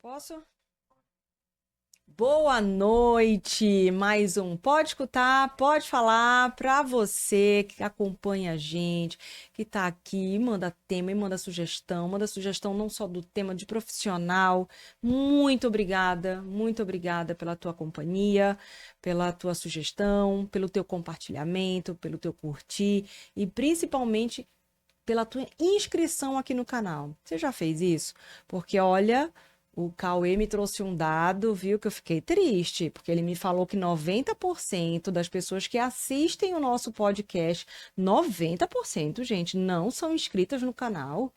Posso? Boa noite! Mais um Pode Escutar, Pode Falar para você que acompanha a gente, que está aqui, manda tema e manda sugestão não só do tema de profissional. Muito obrigada pela tua companhia, pela tua sugestão, pelo teu compartilhamento, pelo teu curtir e principalmente pela tua inscrição aqui no canal. Você já fez isso? Porque olha. O Cauê me trouxe um dado, viu, que eu fiquei triste, porque ele me falou que 90% das pessoas que assistem o nosso podcast, 90%, gente, não são inscritas no canal.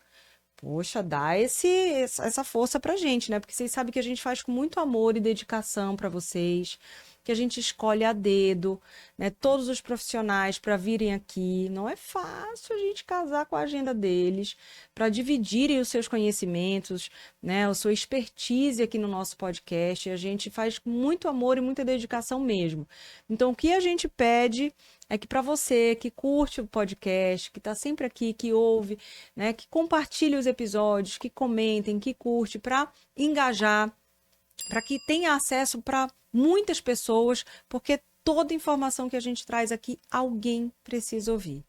Poxa, dá essa força pra gente, né? Porque vocês sabem que a gente faz com muito amor e dedicação para vocês, que a gente escolhe a dedo, né? Todos os profissionais para virem aqui. Não é fácil a gente casar com a agenda deles, para dividirem os seus conhecimentos, né? A sua expertise aqui no nosso podcast. A gente faz com muito amor e muita dedicação mesmo. Então, o que a gente pede é que para você que curte o podcast, que está sempre aqui, que ouve, né, que compartilhe os episódios, que comentem, que curte, para engajar, para que tenha acesso para muitas pessoas, porque toda informação que a gente traz aqui, alguém precisa ouvir.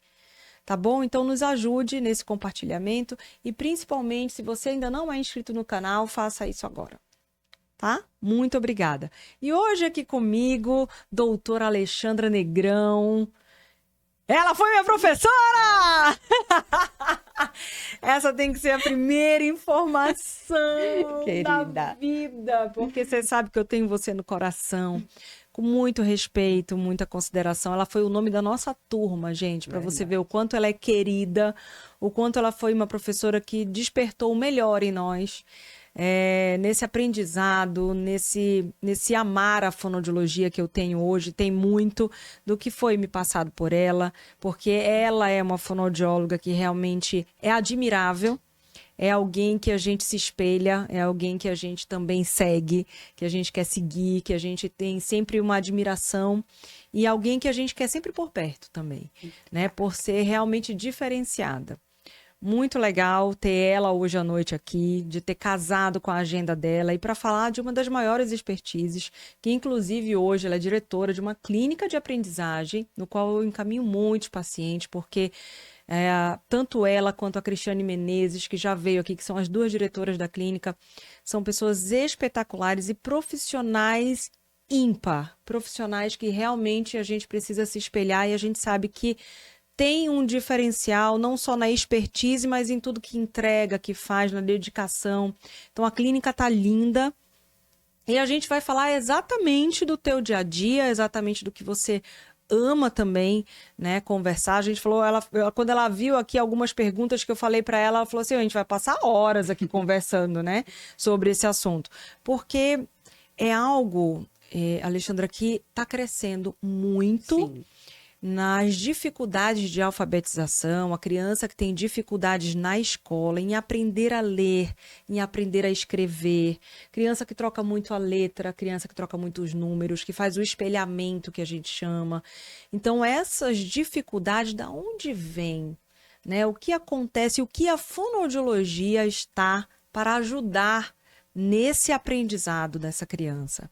Tá bom? Então nos ajude nesse compartilhamento e principalmente se você ainda não é inscrito no canal, faça isso agora. Tá? Muito obrigada. E hoje aqui comigo, doutora Alexandra Negrão. Ela foi minha professora! Essa tem que ser a primeira informação da vida, porque você sabe que eu tenho você no coração, com muito respeito, muita consideração. Ela foi o nome da nossa turma, gente, para você ver o quanto ela é querida, o quanto ela foi uma professora que despertou o melhor em nós. Nesse aprendizado, nesse amar a fonoaudiologia que eu tenho hoje, tem muito do que foi me passado por ela, porque ela é uma fonoaudióloga que realmente é admirável, é alguém que a gente se espelha, é alguém que a gente também segue, que a gente quer seguir, que a gente tem sempre uma admiração e alguém que a gente quer sempre por perto também, né? Por ser realmente diferenciada. Muito legal ter ela hoje à noite aqui, de ter casado com a agenda dela e para falar de uma das maiores expertises, que inclusive hoje ela é diretora de uma clínica de aprendizagem, no qual eu encaminho muitos pacientes, porque tanto ela quanto a Cristiane Menezes, que já veio aqui, que são as duas diretoras da clínica, são pessoas espetaculares e profissionais ímpar, profissionais que realmente a gente precisa se espelhar e a gente sabe que tem um diferencial, não só na expertise, mas em tudo que entrega, que faz, na dedicação. Então, a clínica tá linda. E a gente vai falar exatamente do teu dia a dia, exatamente do que você ama também, né, conversar. A gente falou, quando ela viu aqui algumas perguntas que eu falei para ela, ela falou assim, a gente vai passar horas aqui conversando, né, sobre esse assunto. Porque é algo, Alexandra, que está crescendo muito. Sim. Nas dificuldades de alfabetização, a criança que tem dificuldades na escola, em aprender a ler, em aprender a escrever, criança que troca muito a letra, criança que troca muito os números, que faz o espelhamento que a gente chama. Então, essas dificuldades, da onde vêm? Né? O que acontece, o que a fonoaudiologia está para ajudar nesse aprendizado dessa criança?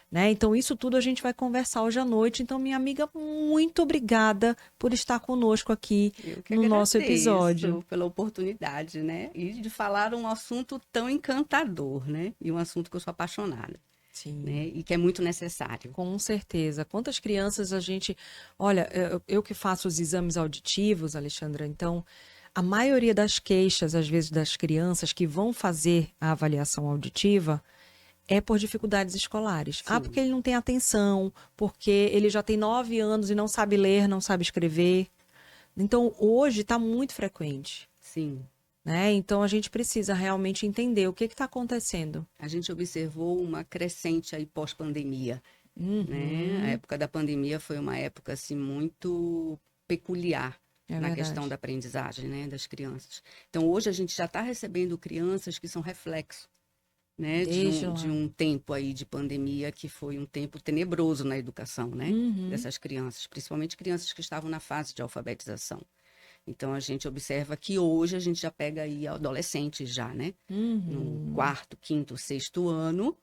Né? Então, isso tudo a gente vai conversar hoje à noite. Então, minha amiga, muito obrigada por estar conosco aqui Eu que no nosso agradeço episódio. pela oportunidade, né? E de falar um assunto tão encantador, né? E um assunto que eu sou apaixonada, Sim, né? E que é muito necessário. com certeza. Quantas crianças a gente. Olha, eu que faço os exames auditivos, Alexandra, então. A maioria das queixas, às vezes, das crianças que vão fazer a avaliação auditiva é por dificuldades escolares. Ah, porque Sim, ele não tem atenção, porque ele já tem 9 anos e não sabe ler, não sabe escrever. Então, hoje está muito frequente, sim. né? Então, a gente precisa realmente entender o que está acontecendo. A gente observou uma crescente aí pós-pandemia, né? A Uhum, época da pandemia foi uma época assim muito peculiar é na questão verdade. da aprendizagem, né, das crianças. Então, hoje a gente já está recebendo crianças que são reflexo, né, Desde de lá. um tempo aí de pandemia que foi um tempo tenebroso na educação, né, Uhum, dessas crianças, principalmente crianças que estavam na fase de alfabetização. Então, a gente observa que hoje a gente já pega aí adolescentes já, né? No 4º, 5º, 6º ano,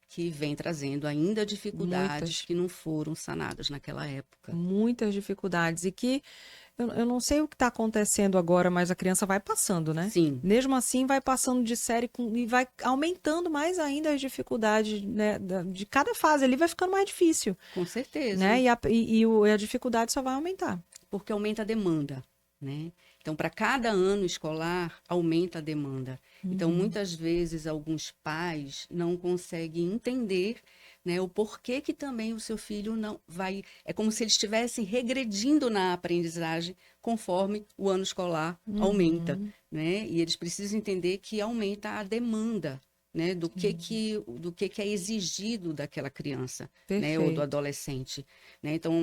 que vem trazendo ainda dificuldades que não foram sanadas naquela época. Muitas dificuldades. E que eu não sei o que está acontecendo agora, mas a criança vai passando, né? Sim. Mesmo assim, vai passando de série e vai aumentando mais ainda as dificuldades, né? De cada fase ali vai ficando mais difícil. Com certeza. Né? E a dificuldade só vai aumentar. Porque aumenta a demanda, né? Então, para cada ano escolar, aumenta a demanda. Então, muitas vezes, alguns pais não conseguem entender, né, o porquê que também o seu filho não vai... É como se ele estivesse regredindo na aprendizagem conforme o ano escolar aumenta, né? E eles precisam entender que aumenta a demanda, né, do que é exigido daquela criança, né, ou do adolescente, né? Então,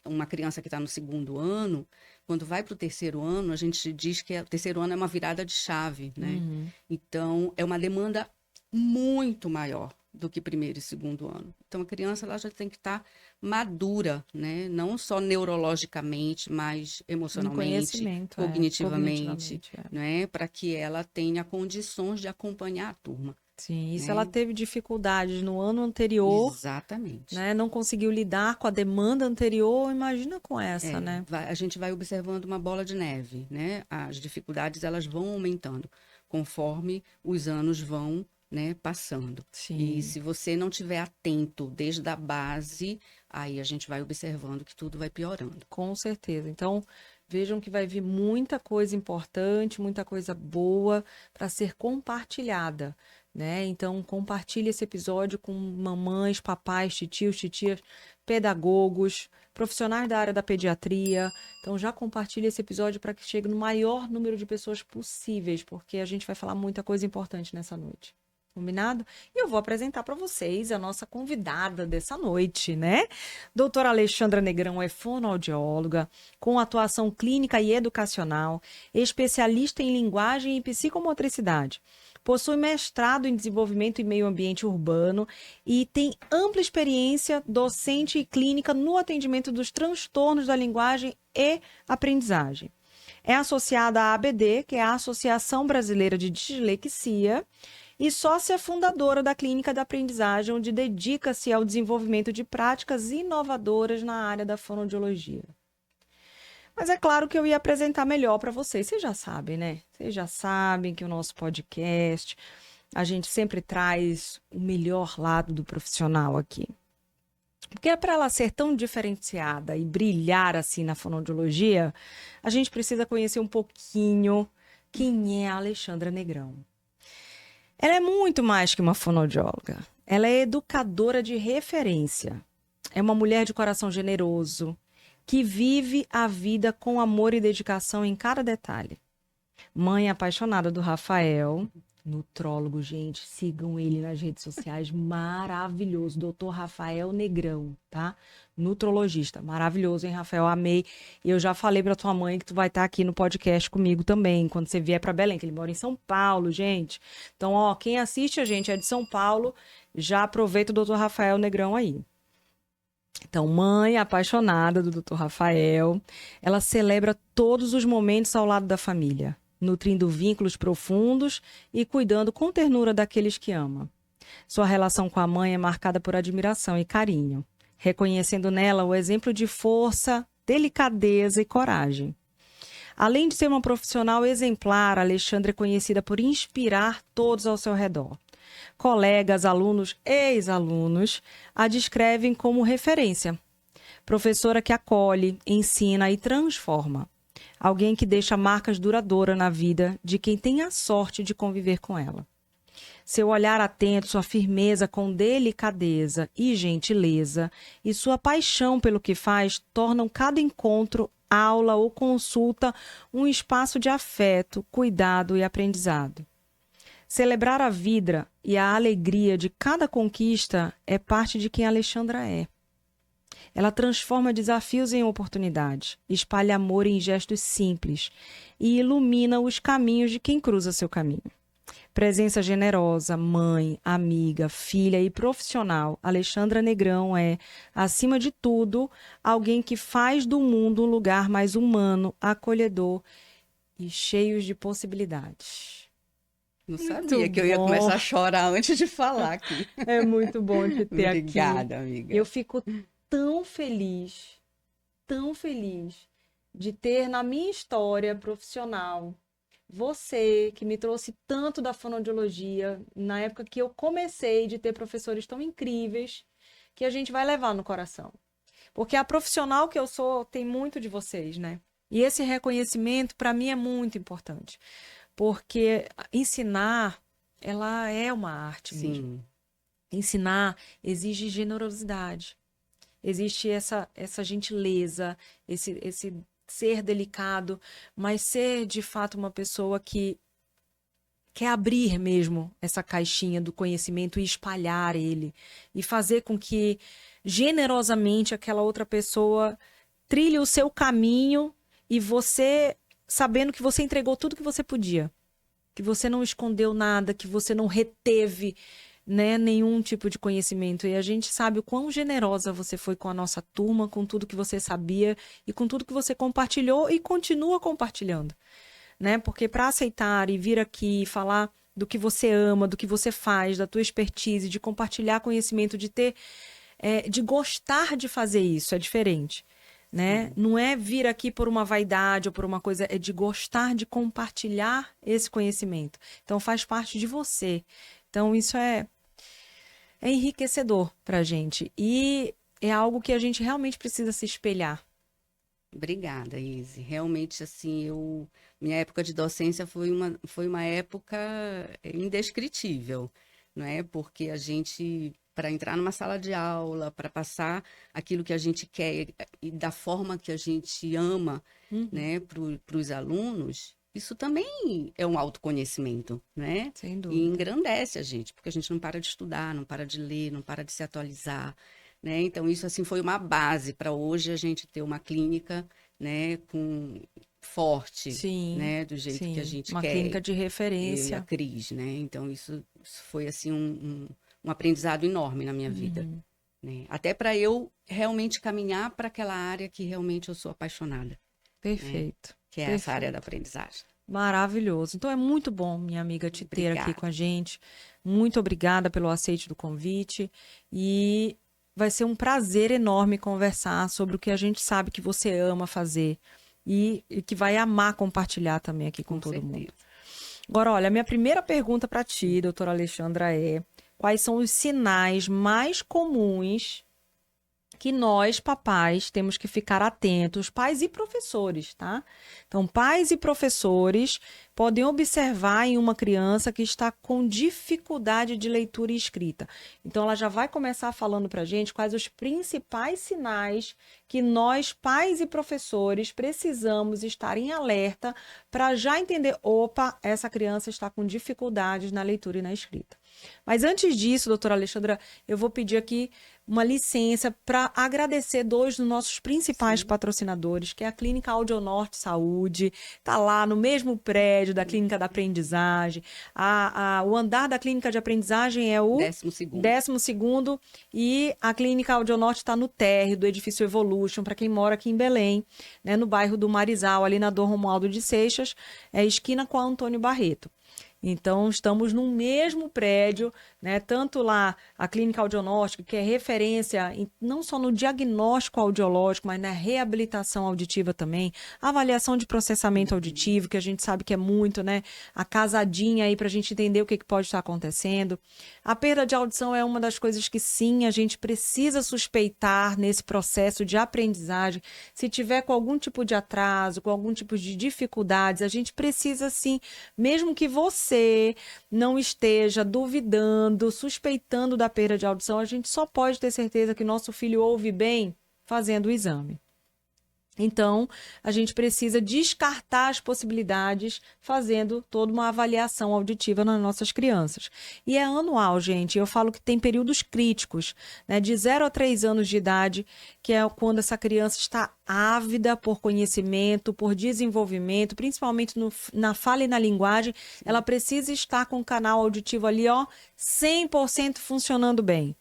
uma criança que está no 2º ano, quando vai para o 3º ano, a gente diz que o 3º ano é uma virada de chave, né? Então, é uma demanda muito maior do que 1º e 2º ano. Então, a criança ela já tem que estar madura, né? Não só neurologicamente, mas emocionalmente, cognitivamente, né? Para que ela tenha condições de acompanhar a turma. Sim, e se ela teve dificuldades no ano anterior, exatamente, né? Não conseguiu lidar com a demanda anterior, imagina com essa, né? A gente vai observando uma bola de neve, né? As dificuldades elas vão aumentando conforme os anos vão, né, passando. Sim. E se você não tiver atento desde a base, aí a gente vai observando que tudo vai piorando. Com certeza. Então, vejam que vai vir muita coisa importante, muita coisa boa para ser compartilhada, né? Então, compartilhe esse episódio com mamães, papais, titias, pedagogos, profissionais da área da pediatria. Então, já compartilhe esse episódio para que chegue no maior número de pessoas possíveis, porque a gente vai falar muita coisa importante nessa noite. Combinado? E eu vou apresentar para vocês a nossa convidada dessa noite, né? Doutora Alexandra Negrão é fonoaudióloga, com atuação clínica e educacional, especialista em linguagem e psicomotricidade. Possui mestrado em desenvolvimento e meio ambiente urbano e tem ampla experiência docente e clínica no atendimento dos transtornos da linguagem e aprendizagem. É associada à ABD, que é a Associação Brasileira de Dislexia, e sócia fundadora da Clínica da Aprendizagem, onde dedica-se ao desenvolvimento de práticas inovadoras na área da fonoaudiologia. Mas é claro que eu ia apresentar melhor para vocês. Vocês já sabem, né? Vocês já sabem que o nosso podcast, a gente sempre traz o melhor lado do profissional aqui. Porque para ela ser tão diferenciada e brilhar assim na fonoaudiologia, a gente precisa conhecer um pouquinho quem é a Alexandra Negrão. Ela é muito mais que uma fonoaudióloga. Ela é educadora de referência. É uma mulher de coração generoso, que vive a vida com amor e dedicação em cada detalhe. Mãe apaixonada do Rafael, nutrólogo, gente, sigam ele nas redes sociais, maravilhoso, Dr. Rafael Negrão, tá? Nutrologista, maravilhoso, hein, Rafael? Amei. E eu já falei pra tua mãe que tu vai estar aqui no podcast comigo também, quando você vier pra Belém, que ele mora em São Paulo, gente. Então, ó, quem assiste a gente é de São Paulo, já aproveita o Dr. Rafael Negrão aí. Então, mãe apaixonada do Dr. Rafael, ela celebra todos os momentos ao lado da família, nutrindo vínculos profundos e cuidando com ternura daqueles que ama. Sua relação com a mãe é marcada por admiração e carinho, reconhecendo nela o exemplo de força, delicadeza e coragem. Além de ser uma profissional exemplar, Alexandra é conhecida por inspirar todos ao seu redor. Colegas, alunos, ex-alunos a descrevem como referência. Professora que acolhe, ensina e transforma. Alguém que deixa marcas duradouras na vida de quem tem a sorte de conviver com ela. Seu olhar atento, sua firmeza com delicadeza e gentileza e sua paixão pelo que faz tornam cada encontro, aula ou consulta um espaço de afeto, cuidado e aprendizado. Celebrar a vida e a alegria de cada conquista é parte de quem Alexandra é. Ela transforma desafios em oportunidades, espalha amor em gestos simples e ilumina os caminhos de quem cruza seu caminho. Presença generosa, mãe, amiga, filha e profissional, Alexandra Negrão é, acima de tudo, alguém que faz do mundo um lugar mais humano, acolhedor e cheio de possibilidades. Não sabia que eu ia começar a chorar antes de falar aqui. É muito bom te ter aqui. Obrigada, amiga. Eu fico tão feliz de ter na minha história profissional você que me trouxe tanto da fonoaudiologia na época que eu comecei de ter professores tão incríveis que a gente vai levar no coração. Porque a profissional que eu sou tem muito de vocês, né? E esse reconhecimento para mim é muito importante. Porque ensinar, ela é uma arte mesmo. Ensinar exige generosidade. Existe essa gentileza, esse ser delicado, mas ser de fato uma pessoa que quer abrir mesmo essa caixinha do conhecimento e espalhar ele. E fazer com que generosamente aquela outra pessoa trilhe o seu caminho e você sabendo que você entregou tudo que você podia. Que você não escondeu nada, que você não reteve, né, nenhum tipo de conhecimento. E a gente sabe o quão generosa você foi com a nossa turma, com tudo que você sabia e com tudo que você compartilhou e continua compartilhando, né? Porque para aceitar e vir aqui falar do que você ama, do que você faz, da tua expertise, de compartilhar conhecimento, de ter, de gostar de fazer isso, é diferente. Né? Não é vir aqui por uma vaidade ou por uma coisa, é de gostar de compartilhar esse conhecimento. Então faz parte de você. Então isso é enriquecedor para a gente e é algo que a gente realmente precisa se espelhar. Obrigada, Izzy. Realmente, assim, minha época de docência foi uma época indescritível, não é? Porque a gente, para entrar numa sala de aula, para passar aquilo que a gente quer e da forma que a gente ama, né, para os alunos, isso também é um autoconhecimento, né? Sem dúvida. E engrandece a gente, porque a gente não para de estudar, não para de ler, não para de se atualizar, né? Então, isso assim foi uma base para hoje a gente ter uma clínica, né, forte, sim, né, do jeito que a gente uma quer. Uma clínica de referência. A Cris, né? Então, isso foi assim um aprendizado enorme na minha vida. Né? Até para eu realmente caminhar para aquela área que realmente eu sou apaixonada. Perfeito. Né? Que é essa área da aprendizagem. Maravilhoso. Então é muito bom, minha amiga, te ter aqui com a gente. Muito obrigada pelo aceite do convite. E vai ser um prazer enorme conversar sobre o que a gente sabe que você ama fazer e que vai amar compartilhar também aqui com todo mundo. Agora, olha, a minha primeira pergunta para ti, doutora Alexandra, é: quais são os sinais mais comuns que nós, papais, temos que ficar atentos, pais e professores, tá? Então, pais e professores podem observar em uma criança que está com dificuldade de leitura e escrita. Então, ela já vai começar falando para a gente quais os principais sinais que nós, pais e professores, precisamos estar em alerta para já entender, opa, essa criança está com dificuldades na leitura e na escrita. Mas antes disso, doutora Alexandra, eu vou pedir aqui uma licença para agradecer dois dos nossos principais patrocinadores, que é a Clínica Audionorte Saúde, está lá no mesmo prédio da Clínica da Aprendizagem. O andar da Clínica de Aprendizagem é o 12º e a Clínica Audionorte está no térreo do edifício Evolution, para quem mora aqui em Belém, né, no bairro do Marizal, ali na Dom Romualdo de Seixas, esquina com a Antônio Barreto. Então, estamos no mesmo prédio, né? Tanto lá a Clínica Audionóstica, que é referência não só no diagnóstico audiológico, mas na reabilitação auditiva também, avaliação de processamento auditivo, que a gente sabe que é muito, né? A casadinha aí para a gente entender o que pode estar acontecendo. A perda de audição é uma das coisas que sim, a gente precisa suspeitar nesse processo de aprendizagem. Se tiver com algum tipo de atraso, com algum tipo de dificuldades, a gente precisa sim, mesmo que você não esteja duvidando, suspeitando da perda de audição, a gente só pode ter certeza que nosso filho ouve bem fazendo o exame. Então, a gente precisa descartar as possibilidades fazendo toda uma avaliação auditiva nas nossas crianças. E é anual, gente. Eu falo que tem períodos críticos, né, de 0 a 3 anos de idade, que é quando essa criança está ávida por conhecimento, por desenvolvimento, principalmente na fala e na linguagem. Ela precisa estar com o canal auditivo ali, ó, 100% funcionando bem.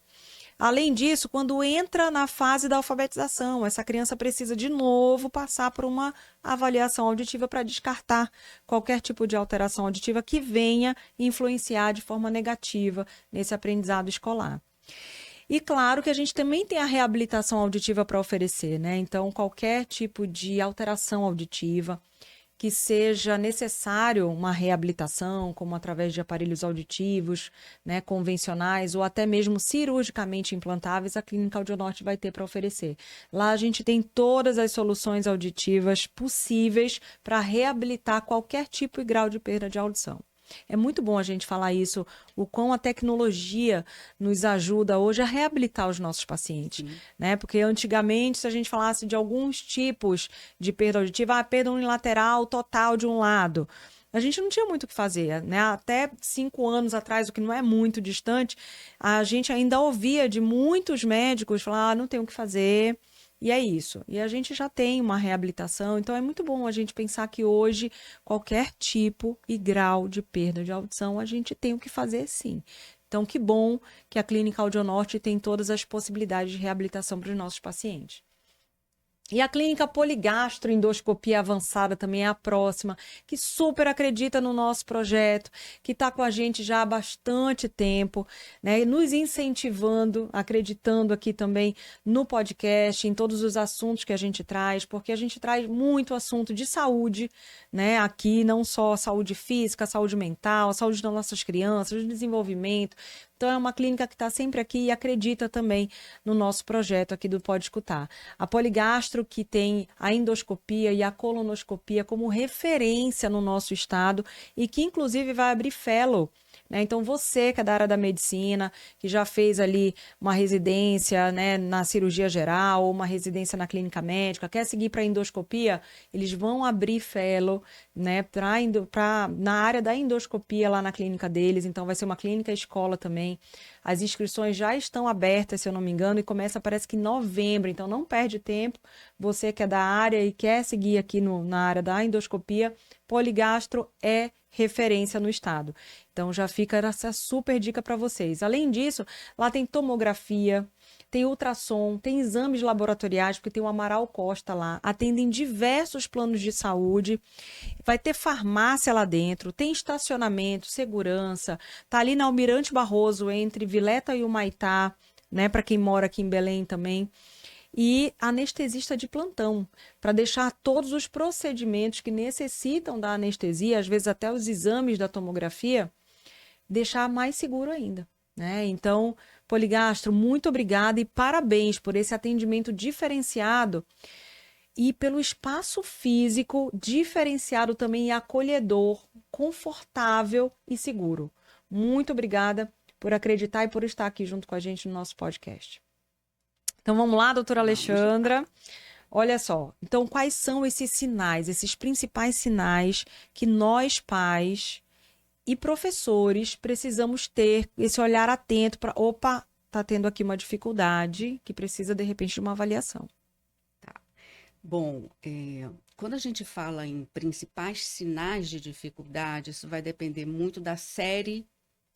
Além disso, quando entra na fase da alfabetização, essa criança precisa de novo passar por uma avaliação auditiva para descartar qualquer tipo de alteração auditiva que venha influenciar de forma negativa nesse aprendizado escolar. E claro que a gente também tem a reabilitação auditiva para oferecer, né? Então, qualquer tipo de alteração auditiva que seja necessário uma reabilitação, como através de aparelhos auditivos, né, convencionais ou até mesmo cirurgicamente implantáveis, a Clínica Audionorte vai ter para oferecer. Lá a gente tem todas as soluções auditivas possíveis para reabilitar qualquer tipo e grau de perda de audição. É muito bom a gente falar isso, o quão a tecnologia nos ajuda hoje a reabilitar os nossos pacientes, né? Porque antigamente, se a gente falasse de alguns tipos de perda auditiva, perda unilateral total de um lado, a gente não tinha muito o que fazer, né? Até 5 anos atrás, o que não é muito distante, a gente ainda ouvia de muitos médicos falar, não tem o que fazer. E é isso. E a gente já tem uma reabilitação, então é muito bom a gente pensar que hoje qualquer tipo e grau de perda de audição a gente tem o que fazer sim. Então que bom que a Clínica Audionorte tem todas as possibilidades de reabilitação para os nossos pacientes. E a clínica poligastroendoscopia avançada também é a próxima, que super acredita no nosso projeto, que está com a gente já há bastante tempo, né? Nos incentivando, acreditando aqui também no podcast, em todos os assuntos que a gente traz, porque a gente traz muito assunto de saúde, né? Aqui, não só saúde física, saúde mental, saúde das nossas crianças, de desenvolvimento. Então, é uma clínica que está sempre aqui e acredita também no nosso projeto aqui do Pode Escutar. A Poligastro, que tem a endoscopia e a colonoscopia como referência no nosso estado e que, inclusive, vai abrir fellow, né? Então, você que é da área da medicina, que já fez ali uma residência, né, na cirurgia geral ou uma residência na clínica médica, quer seguir para endoscopia, eles vão abrir fellow, né, na área da endoscopia lá na clínica deles. Então, vai ser uma clínica escola também. As inscrições já estão abertas, se eu não me engano, e começa, parece que em novembro. Então, não perde tempo. Você que é da área e quer seguir aqui na área da endoscopia, Poligastro é referência no estado. Então, já fica essa super dica para vocês. Além disso, lá tem tomografia, tem ultrassom, tem exames laboratoriais, porque tem o Amaral Costa lá, atendem diversos planos de saúde, vai ter farmácia lá dentro, tem estacionamento, segurança, tá ali na Almirante Barroso, entre Vileta e Humaitá, né, para quem mora aqui em Belém também. E anestesista de plantão, para deixar todos os procedimentos que necessitam da anestesia, às vezes até os exames da tomografia, deixar mais seguro ainda, né? Então, Poligastro, muito obrigada e parabéns por esse atendimento diferenciado e pelo espaço físico diferenciado também e acolhedor, confortável e seguro. Muito obrigada por acreditar e por estar aqui junto com a gente no nosso podcast. Então vamos lá, doutora Alexandra. Olha só, então quais são esses sinais, esses principais sinais que nós, pais e professores, precisamos ter esse olhar atento para, opa, tá tendo aqui uma dificuldade que precisa, de repente, de uma avaliação. Tá. Bom, quando a gente fala em principais sinais de dificuldade, isso vai depender muito da série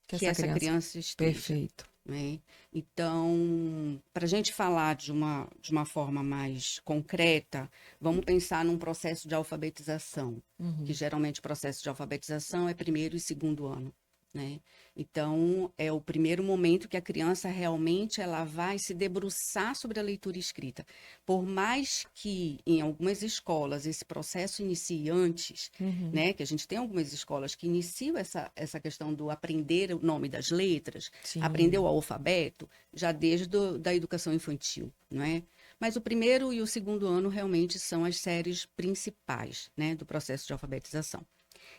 que essa criança esteja. Perfeito. Né? Então, para a gente falar de uma forma mais concreta, vamos pensar num processo de alfabetização, que geralmente o processo de alfabetização é 1º e 2º ano. Né? Então, é o primeiro momento que a criança realmente ela vai se debruçar sobre a leitura escrita. Por mais que em algumas escolas esse processo inicie antes, né? Que a gente tem algumas escolas que iniciam essa questão do aprender o nome das letras, aprender o alfabeto, já desde da educação infantil, não é? Mas o 1º e o 2º ano realmente são as séries principais, né, do processo de alfabetização.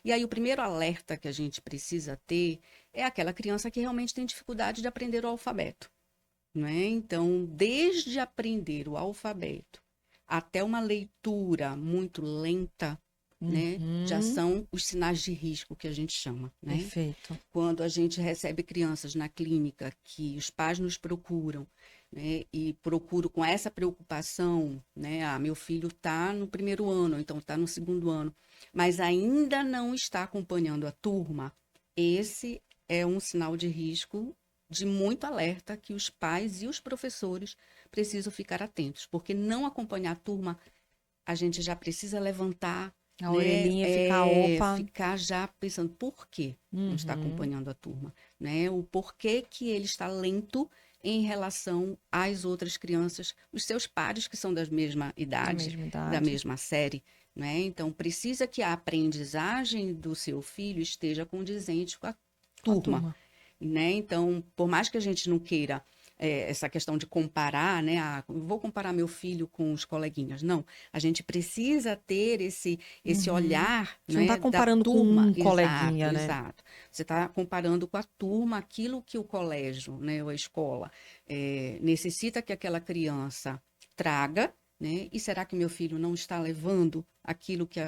E aí o primeiro alerta que a gente precisa ter é aquela criança que realmente tem dificuldade de aprender o alfabeto, não é? Então, desde aprender o alfabeto até uma leitura muito lenta, né, já são os sinais de risco que a gente chama, né? Perfeito. Quando a gente recebe crianças na clínica que os pais nos procuram, né, e procuro com essa preocupação, né, meu filho está no primeiro ano, então está no segundo ano, mas ainda não está acompanhando a turma, esse é um sinal de risco de muito alerta que os pais e os professores precisam ficar atentos, porque não acompanhar a turma, a gente já precisa levantar, A né, orelhinha ficar opa. ficar já pensando por que não está acompanhando a turma, né? O porquê que ele está lento em relação às outras crianças, os seus pares que são da mesma idade, da mesma série, né? Então precisa que a aprendizagem do seu filho esteja condizente com a turma. Né? Então, por mais que a gente não queira essa questão de comparar, né? Vou comparar meu filho com os coleguinhas. Não, a gente precisa ter esse olhar, Você né, não está comparando da turma. com um coleguinha, né? Exato. Você está comparando com a turma aquilo que o colégio, né, ou a escola necessita que aquela criança traga, né? E será que meu filho não está levando aquilo que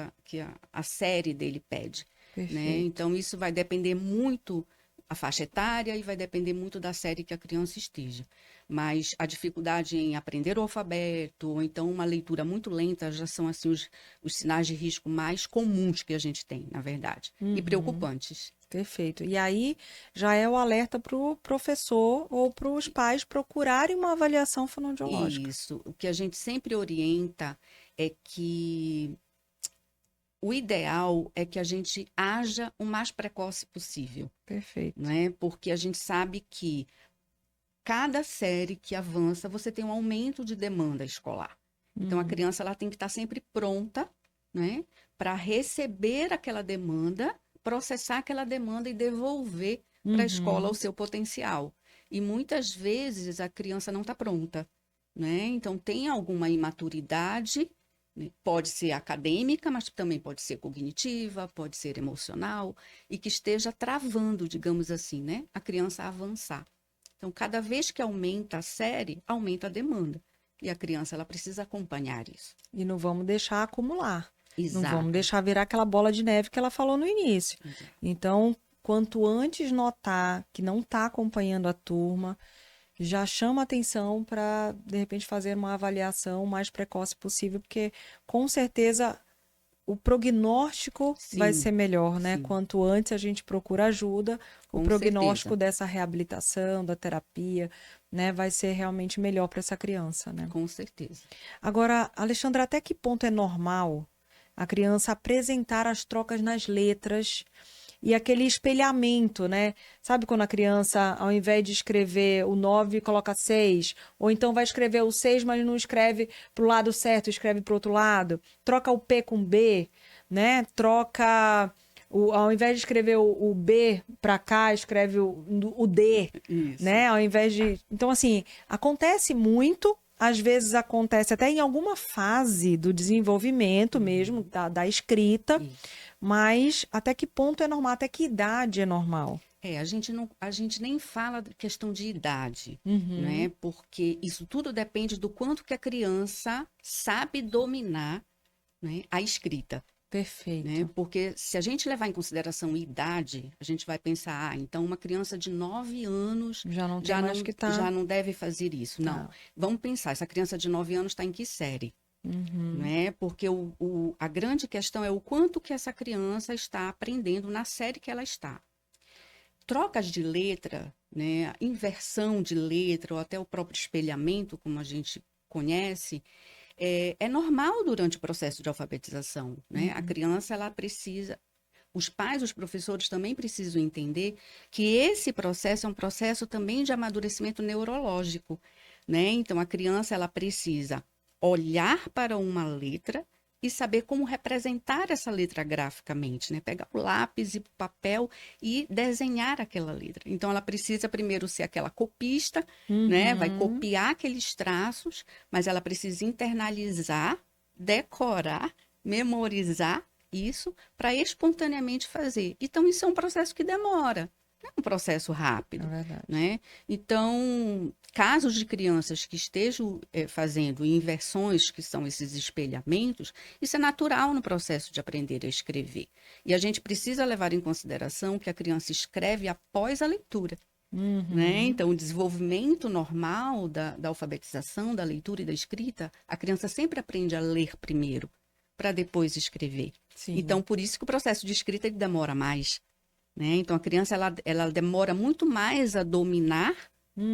a série dele pede? Né? Então, isso vai depender muito a faixa etária e vai depender muito da série que a criança esteja. Mas a dificuldade em aprender o alfabeto, ou então uma leitura muito lenta, já são assim os sinais de risco mais comuns que a gente tem, na verdade, e preocupantes. Perfeito. E aí já é o alerta para o professor ou para os pais procurarem uma avaliação fonoaudiológica. Isso. O que a gente sempre orienta é que o ideal é que a gente haja o mais precoce possível. Perfeito. Né? Porque a gente sabe que cada série que avança, você tem um aumento de demanda escolar. Então, a criança ela tem que estar sempre pronta, né, para receber aquela demanda, processar aquela demanda e devolver para a escola o seu potencial. E muitas vezes a criança não está pronta. Né? Então, tem alguma imaturidade. Pode ser acadêmica, mas também pode ser cognitiva, pode ser emocional, e que esteja travando, digamos assim, né, a criança a avançar. Então, cada vez que aumenta a série, aumenta a demanda. E a criança ela precisa acompanhar isso. E não vamos deixar acumular. Exato. Não vamos deixar virar aquela bola de neve que ela falou no início. Exato. Então, quanto antes notar que não está acompanhando a turma, já chama atenção para, de repente, fazer uma avaliação o mais precoce possível, porque, com certeza, o prognóstico vai ser melhor, né? Sim. Quanto antes a gente procura ajuda, o prognóstico dessa reabilitação, da terapia, né, vai ser realmente melhor para essa criança, né? Com certeza. Agora, Alexandra, até que ponto é normal a criança apresentar as trocas nas letras e aquele espelhamento, né? Sabe quando a criança, ao invés de escrever o 9, coloca 6? Ou então vai escrever o 6, mas não escreve para o lado certo, escreve para o outro lado. Troca o P com B, né? Troca... ao invés de escrever o B para cá, escreve o D, isso. Né? Ao invés de... Então, assim, acontece muito... Às vezes acontece até em alguma fase do desenvolvimento mesmo, da escrita, mas até que ponto é normal, até que idade é normal? A gente nem fala de questão de idade, né? Porque isso tudo depende do quanto que a criança sabe dominar, né, a escrita. Perfeito. Né? Porque se a gente levar em consideração idade, a gente vai pensar, então uma criança de 9 anos já não deve fazer isso. Não. Vamos pensar, essa criança de 9 anos está em que série? Né? Porque a grande questão é o quanto que essa criança está aprendendo na série que ela está. Trocas de letra, né? Inversão de letra, ou até o próprio espelhamento, como a gente conhece, é normal durante o processo de alfabetização, né? A criança, ela precisa... Os pais, os professores também precisam entender que esse processo é um processo também de amadurecimento neurológico, né? Então, a criança, ela precisa olhar para uma letra e saber como representar essa letra graficamente, né? Pegar o lápis e o papel e desenhar aquela letra. Então, ela precisa primeiro ser aquela copista, né? Vai copiar aqueles traços, mas ela precisa internalizar, decorar, memorizar isso para espontaneamente fazer. Então, isso é um processo que demora. Não é um processo rápido, É verdade. né? Então, casos de crianças que estejam fazendo inversões, que são esses espelhamentos, isso é natural no processo de aprender a escrever. E a gente precisa levar em consideração que a criança escreve após a leitura. Né? Então, o desenvolvimento normal da alfabetização, da leitura e da escrita, a criança sempre aprende a ler primeiro, para depois escrever. Sim. Então, por isso que o processo de escrita ele demora mais. Né? Então, a criança ela demora muito mais a dominar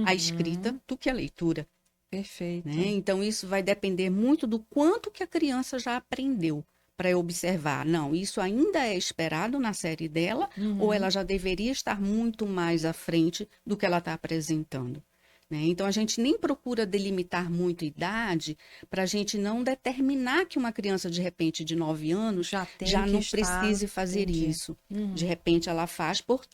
a escrita do que a leitura. Perfeito. Né? Então, isso vai depender muito do quanto que a criança já aprendeu para observar. Não, isso ainda é esperado na série dela, ou ela já deveria estar muito mais à frente do que ela está apresentando. Né? Então, a gente nem procura delimitar muito a idade para a gente não determinar que uma criança, de repente, de 9 anos, já não precise fazer isso. De repente, ela faz por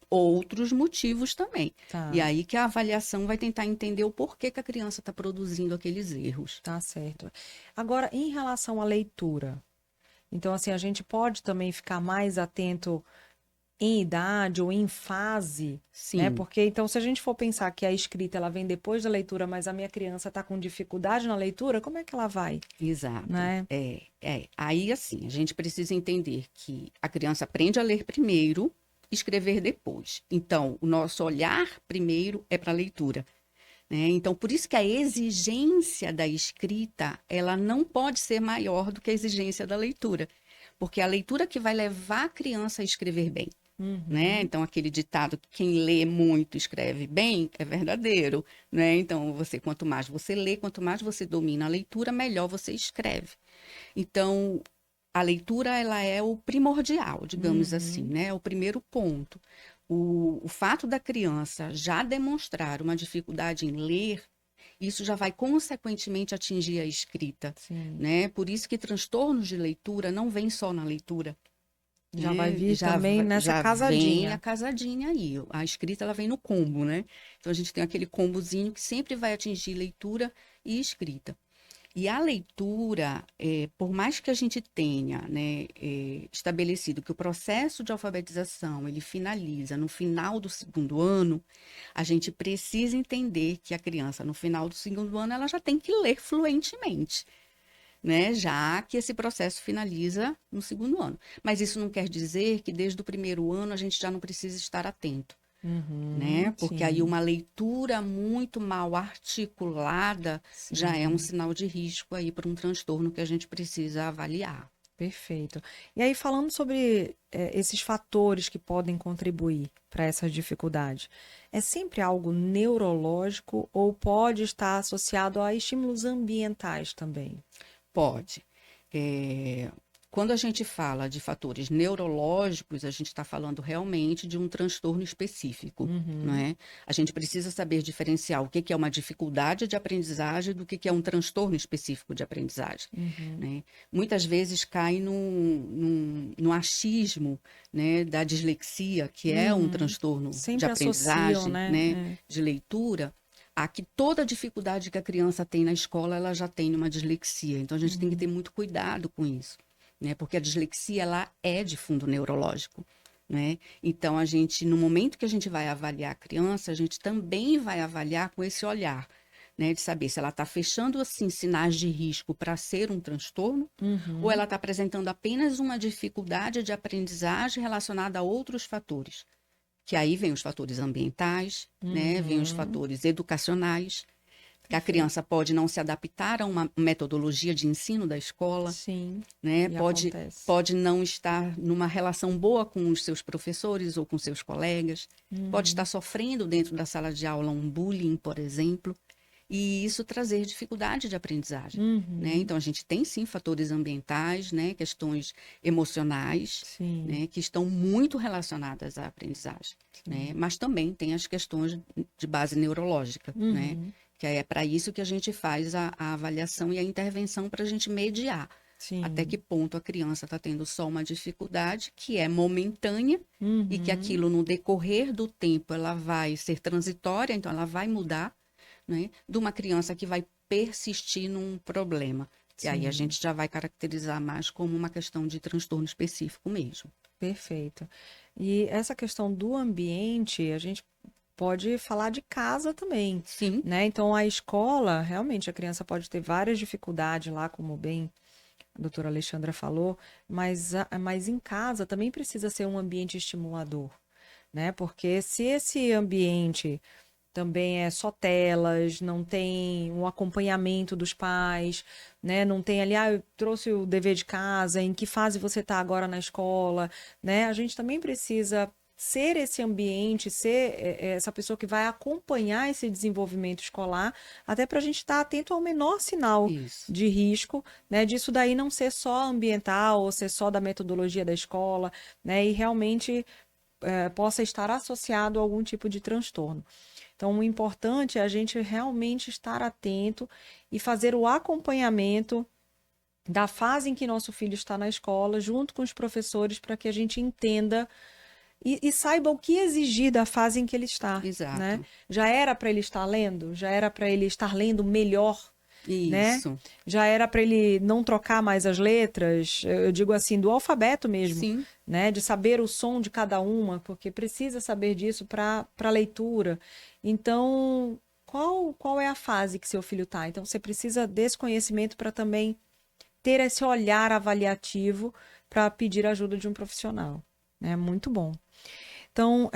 outros motivos também. Tá. E aí que a avaliação vai tentar entender o porquê que a criança está produzindo aqueles erros. Tá certo. Agora, em relação à leitura, então, assim, a gente pode também ficar mais atento em idade ou em fase, Sim. né? Porque, então, se a gente for pensar que a escrita, ela vem depois da leitura, mas a minha criança está com dificuldade na leitura, como é que ela vai? Exato. Né? Aí, assim, a gente precisa entender que a criança aprende a ler primeiro, escrever depois. Então, o nosso olhar primeiro é para a leitura. Né? Então, por isso que a exigência da escrita, ela não pode ser maior do que a exigência da leitura. Porque é a leitura que vai levar a criança a escrever bem. Né? Então, aquele ditado que quem lê muito escreve bem é verdadeiro. Né? Então, quanto mais você lê, quanto mais você domina a leitura, melhor você escreve. Então, a leitura ela é o primordial, digamos assim, né? É o primeiro ponto. O fato da criança já demonstrar uma dificuldade em ler, isso já vai consequentemente atingir a escrita, né? Por isso que transtornos de leitura não vêm só na leitura. Já vai vir também nessa casadinha. Vem a casadinha aí. A escrita ela vem no combo, né? Então a gente tem aquele combozinho que sempre vai atingir leitura e escrita. E a leitura, por mais que a gente tenha, né, estabelecido que o processo de alfabetização ele finaliza no final do 2º ano, a gente precisa entender que a criança, no final do 2º ano, ela já tem que ler fluentemente, né, já que esse processo finaliza no 2º ano. Mas isso não quer dizer que desde o 1º ano a gente já não precisa estar atento. Né? Porque aí uma leitura muito mal articulada já é um sinal de risco aí para um transtorno que a gente precisa avaliar. Perfeito. E aí, falando sobre esses fatores que podem contribuir para essa dificuldade, é sempre algo neurológico ou pode estar associado a estímulos ambientais também? Pode. Quando a gente fala de fatores neurológicos, a gente está falando realmente de um transtorno específico, não é? A gente precisa saber diferenciar o que é uma dificuldade de aprendizagem do que é um transtorno específico de aprendizagem. Né? Muitas vezes cai no achismo, né, da dislexia, que é um transtorno de aprendizagem, né, de leitura. Que toda dificuldade que a criança tem na escola, ela já tem uma dislexia. Então, a gente tem que ter muito cuidado com isso. Né? Porque a dislexia ela é de fundo neurológico, né? Então no momento que a gente vai avaliar a criança, a gente também vai avaliar com esse olhar, né? De saber se ela está fechando assim sinais de risco para ser um transtorno, ou ela está apresentando apenas uma dificuldade de aprendizagem relacionada a outros fatores, que aí vem os fatores ambientais, né? Vem os fatores educacionais. Que a criança pode não se adaptar a uma metodologia de ensino da escola. Sim, né? Pode não estar numa relação boa com os seus professores ou com seus colegas. Pode estar sofrendo dentro da sala de aula um bullying, por exemplo. E isso trazer dificuldade de aprendizagem. Né? Então, a gente tem, sim, fatores ambientais, né? Questões emocionais, né? Que estão muito relacionadas à aprendizagem. Né? Mas também tem as questões de base neurológica, né? Que é para isso que a gente faz a avaliação e a intervenção para a gente mediar. Até que ponto a criança está tendo só uma dificuldade que é momentânea e que aquilo no decorrer do tempo ela vai ser transitória, então ela vai mudar, né, de uma criança que vai persistir num problema, E aí a gente já vai caracterizar mais como uma questão de transtorno específico mesmo. Perfeito. E essa questão do ambiente, a gente pode falar de casa também, Sim. né? Então, a escola, realmente, a criança pode ter várias dificuldades lá, como bem a doutora Alexandra falou, mas em casa também precisa ser um ambiente estimulador, né? Porque se esse ambiente também é só telas, não tem um acompanhamento dos pais, né? Não tem ali, eu trouxe o dever de casa, em que fase você está agora na escola, né? A gente também precisa ser esse ambiente, ser essa pessoa que vai acompanhar esse desenvolvimento escolar, até para a gente estar atento ao menor sinal de risco, né? Disso daí não ser só ambiental ou ser só da metodologia da escola, né? E realmente possa estar associado a algum tipo de transtorno. Então, o importante é a gente realmente estar atento e fazer o acompanhamento da fase em que nosso filho está na escola, junto com os professores, para que a gente entenda e saiba o que exigir da fase em que ele está. Exato. Né? Já era para ele estar lendo? Já era para ele estar lendo melhor? Isso. Né? Já era para ele não trocar mais as letras, eu digo assim, do alfabeto mesmo, Sim. Né? De saber o som de cada uma, porque precisa saber disso para leitura. Então, qual é a fase que seu filho está? Então, você precisa desse conhecimento para também ter esse olhar avaliativo para pedir ajuda de um profissional. Né? Muito bom. Então,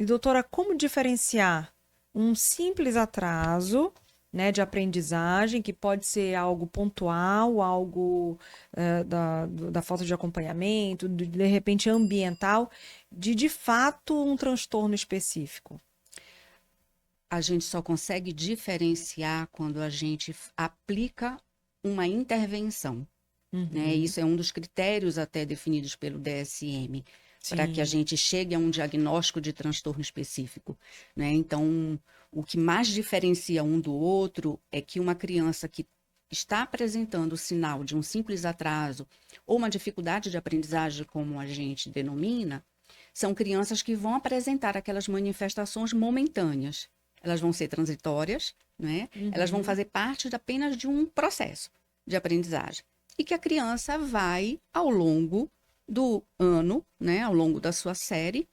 doutora, como diferenciar um simples atraso, né, de aprendizagem, que pode ser algo pontual, algo da falta de acompanhamento, de repente ambiental, de fato um transtorno específico? A gente só consegue diferenciar quando a gente aplica uma intervenção. Né? Isso é um dos critérios até definidos pelo DSM, para que a gente chegue a um diagnóstico de transtorno específico. Né? Então, o que mais diferencia um do outro é que uma criança que está apresentando o sinal de um simples atraso ou uma dificuldade de aprendizagem, como a gente denomina, são crianças que vão apresentar aquelas manifestações momentâneas. Elas vão ser transitórias, né? Elas vão fazer parte apenas de um processo de aprendizagem. E que a criança vai, ao longo do ano, né, ao longo da sua série,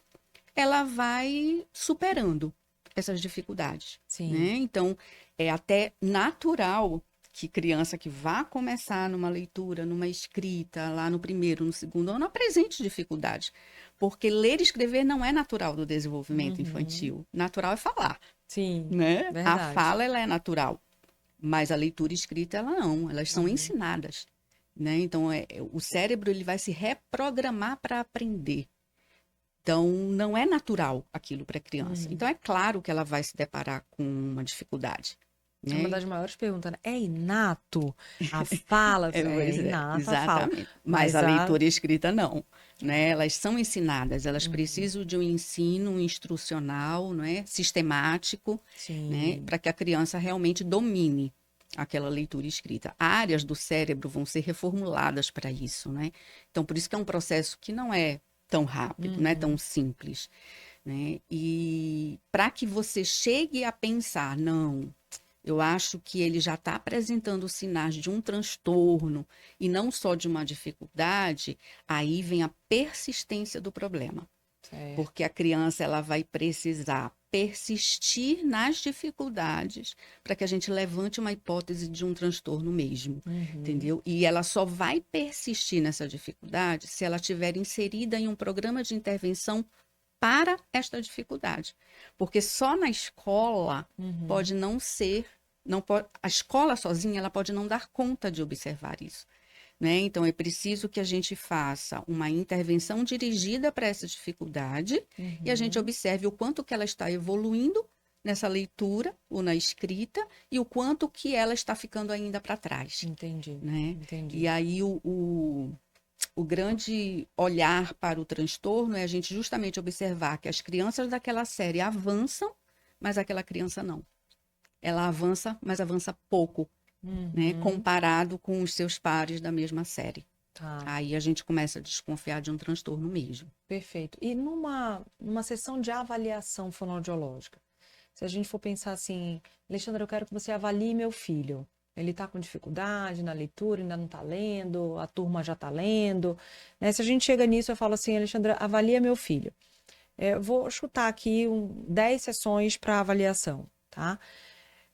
ela vai superando essas dificuldades. Né? Então, é até natural que criança que vá começar numa leitura, numa escrita, lá no primeiro, no segundo ano, apresente dificuldades. Porque ler e escrever não é natural do desenvolvimento infantil. Natural é falar. Sim, né? verdade. A fala, ela é natural. Mas a leitura e escrita, ela não. Elas são ensinadas. Né? Então, o cérebro ele vai se reprogramar para aprender. Então, não é natural aquilo para a criança. Então, é claro que ela vai se deparar com uma dificuldade. É uma das maiores perguntas, né? É inato a fala? É inata a fala. Exatamente. Mas a leitura e escrita não. Né? Elas são ensinadas, elas precisam de um ensino instrucional, não é? Sistemático, né? Para que a criança realmente domine aquela leitura escrita. Áreas do cérebro vão ser reformuladas para isso, né? Então, por isso que é um processo que não é tão rápido, não é tão simples. Né? E para que você chegue a pensar, não, eu acho que ele já está apresentando sinais de um transtorno e não só de uma dificuldade, aí vem a persistência do problema. Porque a criança ela vai precisar persistir nas dificuldades para que a gente levante uma hipótese de um transtorno mesmo, entendeu? E ela só vai persistir nessa dificuldade se ela estiver inserida em um programa de intervenção para esta dificuldade. Porque só na escola pode não ser, a escola sozinha ela pode não dar conta de observar isso. Né? Então, é preciso que a gente faça uma intervenção dirigida para essa dificuldade e a gente observe o quanto que ela está evoluindo nessa leitura ou na escrita e o quanto que ela está ficando ainda para trás. Entendi. Né? Entendi. E aí, o grande olhar para o transtorno é a gente justamente observar que as crianças daquela série avançam, mas aquela criança não. Ela avança, mas avança pouco. Né, comparado com os seus pares da mesma série. Aí a gente começa a desconfiar de um transtorno mesmo. Perfeito. E numa sessão de avaliação fonoaudiológica, se a gente for pensar assim, Alexandra, eu quero que você avalie meu filho, Ele está com dificuldade na leitura, ainda não está lendo, a turma já está lendo, né? Se a gente chega nisso, eu falo assim, Alexandra, avalia meu filho. Vou chutar aqui 10 sessões para avaliação, tá?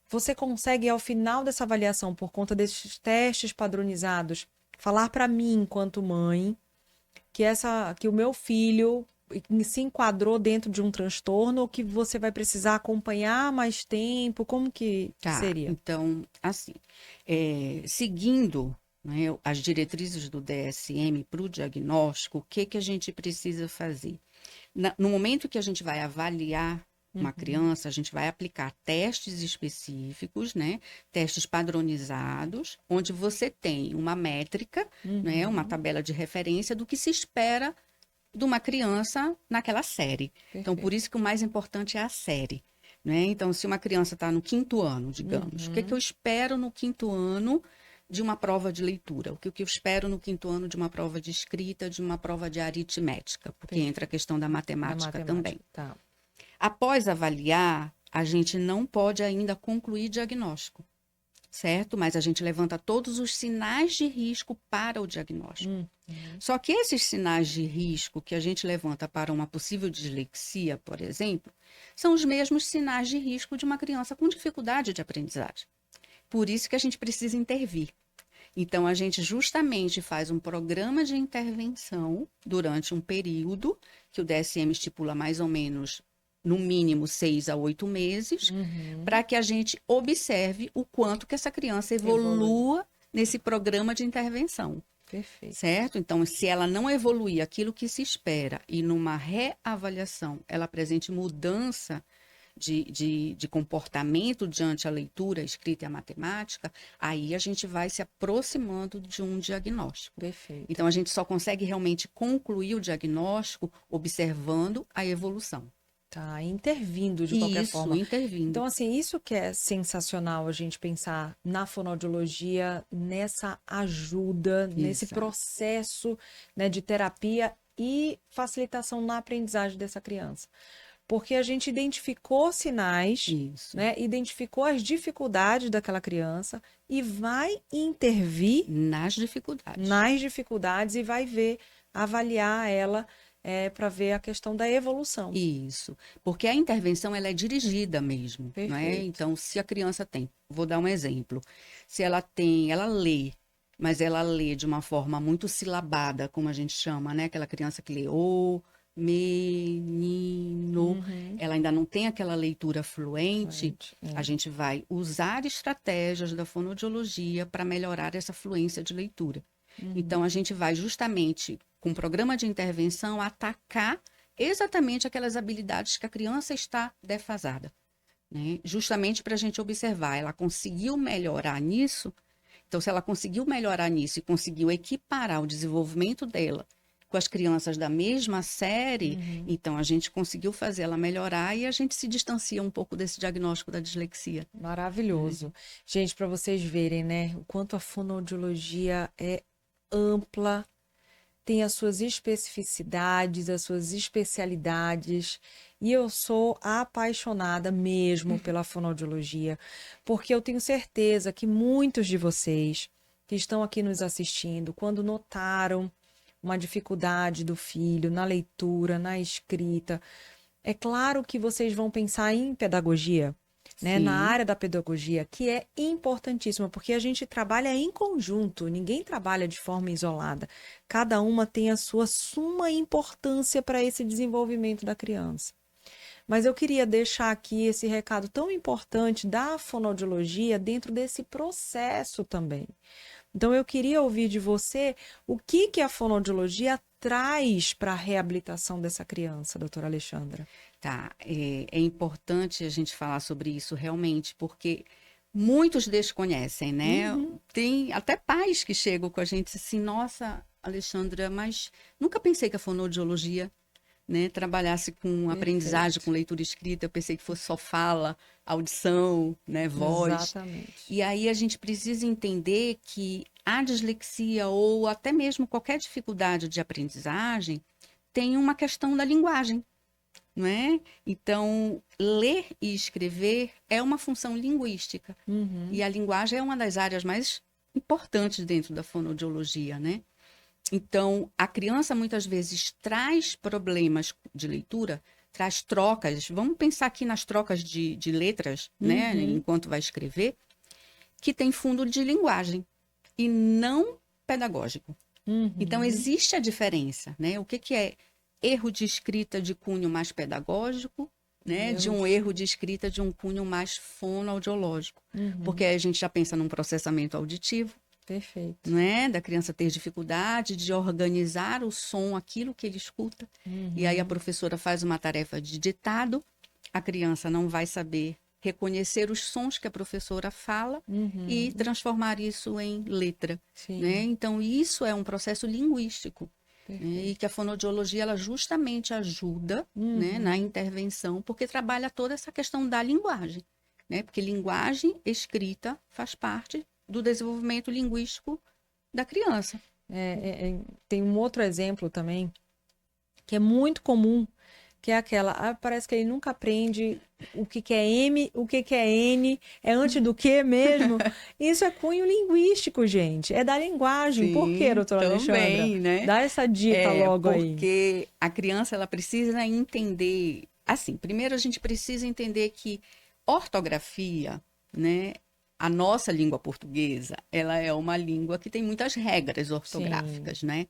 Você consegue, ao final dessa avaliação, por conta desses testes padronizados, falar para mim, enquanto mãe, que o meu filho se enquadrou dentro de um transtorno ou que você vai precisar acompanhar mais tempo? Como que seria? Então, assim, seguindo, né, as diretrizes do DSM para o diagnóstico, o que a gente precisa fazer? No momento que a gente vai avaliar uma criança, a gente vai aplicar testes específicos, né? Testes padronizados, onde você tem uma métrica, né? Uma tabela de referência do que se espera de uma criança naquela série. Perfeito. Então, por isso que o mais importante é a série. Né? Então, se uma criança está no 5º ano, digamos, o que eu espero no 5º ano de uma prova de leitura? O que eu espero no 5º ano de uma prova de escrita, de uma prova de aritmética? Porque Perfeito. Entra a questão da matemática também. Tá. Após avaliar, a gente não pode ainda concluir diagnóstico, certo? Mas a gente levanta todos os sinais de risco para o diagnóstico. Só que esses sinais de risco que a gente levanta para uma possível dislexia, por exemplo, são os mesmos sinais de risco de uma criança com dificuldade de aprendizagem. Por isso que a gente precisa intervir. Então, a gente justamente faz um programa de intervenção durante um período que o DSM estipula mais ou menos, no mínimo, 6 a 8 meses, para que a gente observe o quanto que essa criança evolua nesse programa de intervenção. Perfeito. Certo? Então, se ela não evoluir aquilo que se espera e numa reavaliação ela apresente mudança de comportamento diante a leitura, a escrita e a matemática, aí a gente vai se aproximando de um diagnóstico. Perfeito. Então, a gente só consegue realmente concluir o diagnóstico observando a evolução. Tá, intervindo de qualquer forma. Intervindo. Então, assim, isso que é sensacional a gente pensar na fonoaudiologia, nessa ajuda, nesse processo, né, de terapia e facilitação na aprendizagem dessa criança. Porque a gente identificou sinais, né, identificou as dificuldades daquela criança e vai intervir nas dificuldades e vai avaliar ela para ver a questão da evolução. Isso, porque a intervenção ela é dirigida mesmo, não é? Então, se a criança tem, vou dar um exemplo, se ela lê, mas ela lê de uma forma muito silabada, como a gente chama, né? Aquela criança que lê o, menino, ela ainda não tem aquela leitura fluente, a gente vai usar estratégias da fonoaudiologia para melhorar essa fluência de leitura. Então, a gente vai justamente, com o programa de intervenção, atacar exatamente aquelas habilidades que a criança está defasada. Né? Justamente para a gente observar, ela conseguiu melhorar nisso? Então, se ela conseguiu melhorar nisso e conseguiu equiparar o desenvolvimento dela com as crianças da mesma série, então a gente conseguiu fazer ela melhorar e a gente se distancia um pouco desse diagnóstico da dislexia. Maravilhoso. Gente, para vocês verem, né, o quanto a fonoaudiologia é ampla, tem as suas especificidades, as suas especialidades, e eu sou apaixonada mesmo pela fonoaudiologia, porque eu tenho certeza que muitos de vocês que estão aqui nos assistindo, quando notaram uma dificuldade do filho na leitura, na escrita, é claro que vocês vão pensar em pedagogia, né, na área da pedagogia, que é importantíssima, porque a gente trabalha em conjunto, ninguém trabalha de forma isolada. Cada uma tem a sua suma importância para esse desenvolvimento da criança. Mas eu queria deixar aqui esse recado tão importante da fonoaudiologia dentro desse processo também. Então, eu queria ouvir de você o que a fonoaudiologia traz para a reabilitação dessa criança, doutora Alexandra. Tá, é importante a gente falar sobre isso realmente, porque muitos desconhecem, né? Tem até pais que chegam com a gente assim, nossa, Alexandra, mas nunca pensei que a fonoaudiologia, né, trabalhasse com aprendizagem, com leitura escrita, eu pensei que fosse só fala, audição, né, voz. Exatamente. E aí a gente precisa entender que a dislexia ou até mesmo qualquer dificuldade de aprendizagem tem uma questão da linguagem. não é? Então, ler e escrever é uma função linguística. E a linguagem é uma das áreas mais importantes dentro da fonoaudiologia, né? Então, a criança muitas vezes traz problemas de leitura, traz trocas. Vamos pensar aqui nas trocas de letras, né? Enquanto vai escrever, que tem fundo de linguagem e não pedagógico. Então, existe a diferença, né? O que é erro de escrita de cunho mais pedagógico, né? De um erro de escrita de um cunho mais fonoaudiológico. Porque a gente já pensa num processamento auditivo. Perfeito. Né? Da criança ter dificuldade de organizar o som, aquilo que ele escuta. E aí a professora faz uma tarefa de ditado, a criança não vai saber reconhecer os sons que a professora fala e transformar isso em letra. Né? Então, isso é um processo linguístico. Né? E que a fonoaudiologia ela justamente ajuda né, na intervenção, porque trabalha toda essa questão da linguagem. Né? Porque linguagem escrita faz parte do desenvolvimento linguístico da criança. Tem um outro exemplo também, que é muito comum, que é aquela, parece que ele nunca aprende o que é M, o que é N, é antes do que mesmo. Isso é cunho linguístico, gente. É da linguagem. Sim, por quê, doutora também, Alexandra? né? Dá essa dica logo aí. Porque a criança ela precisa entender... Assim, primeiro a gente precisa entender que ortografia, né? A nossa língua portuguesa, ela é uma língua que tem muitas regras ortográficas, né?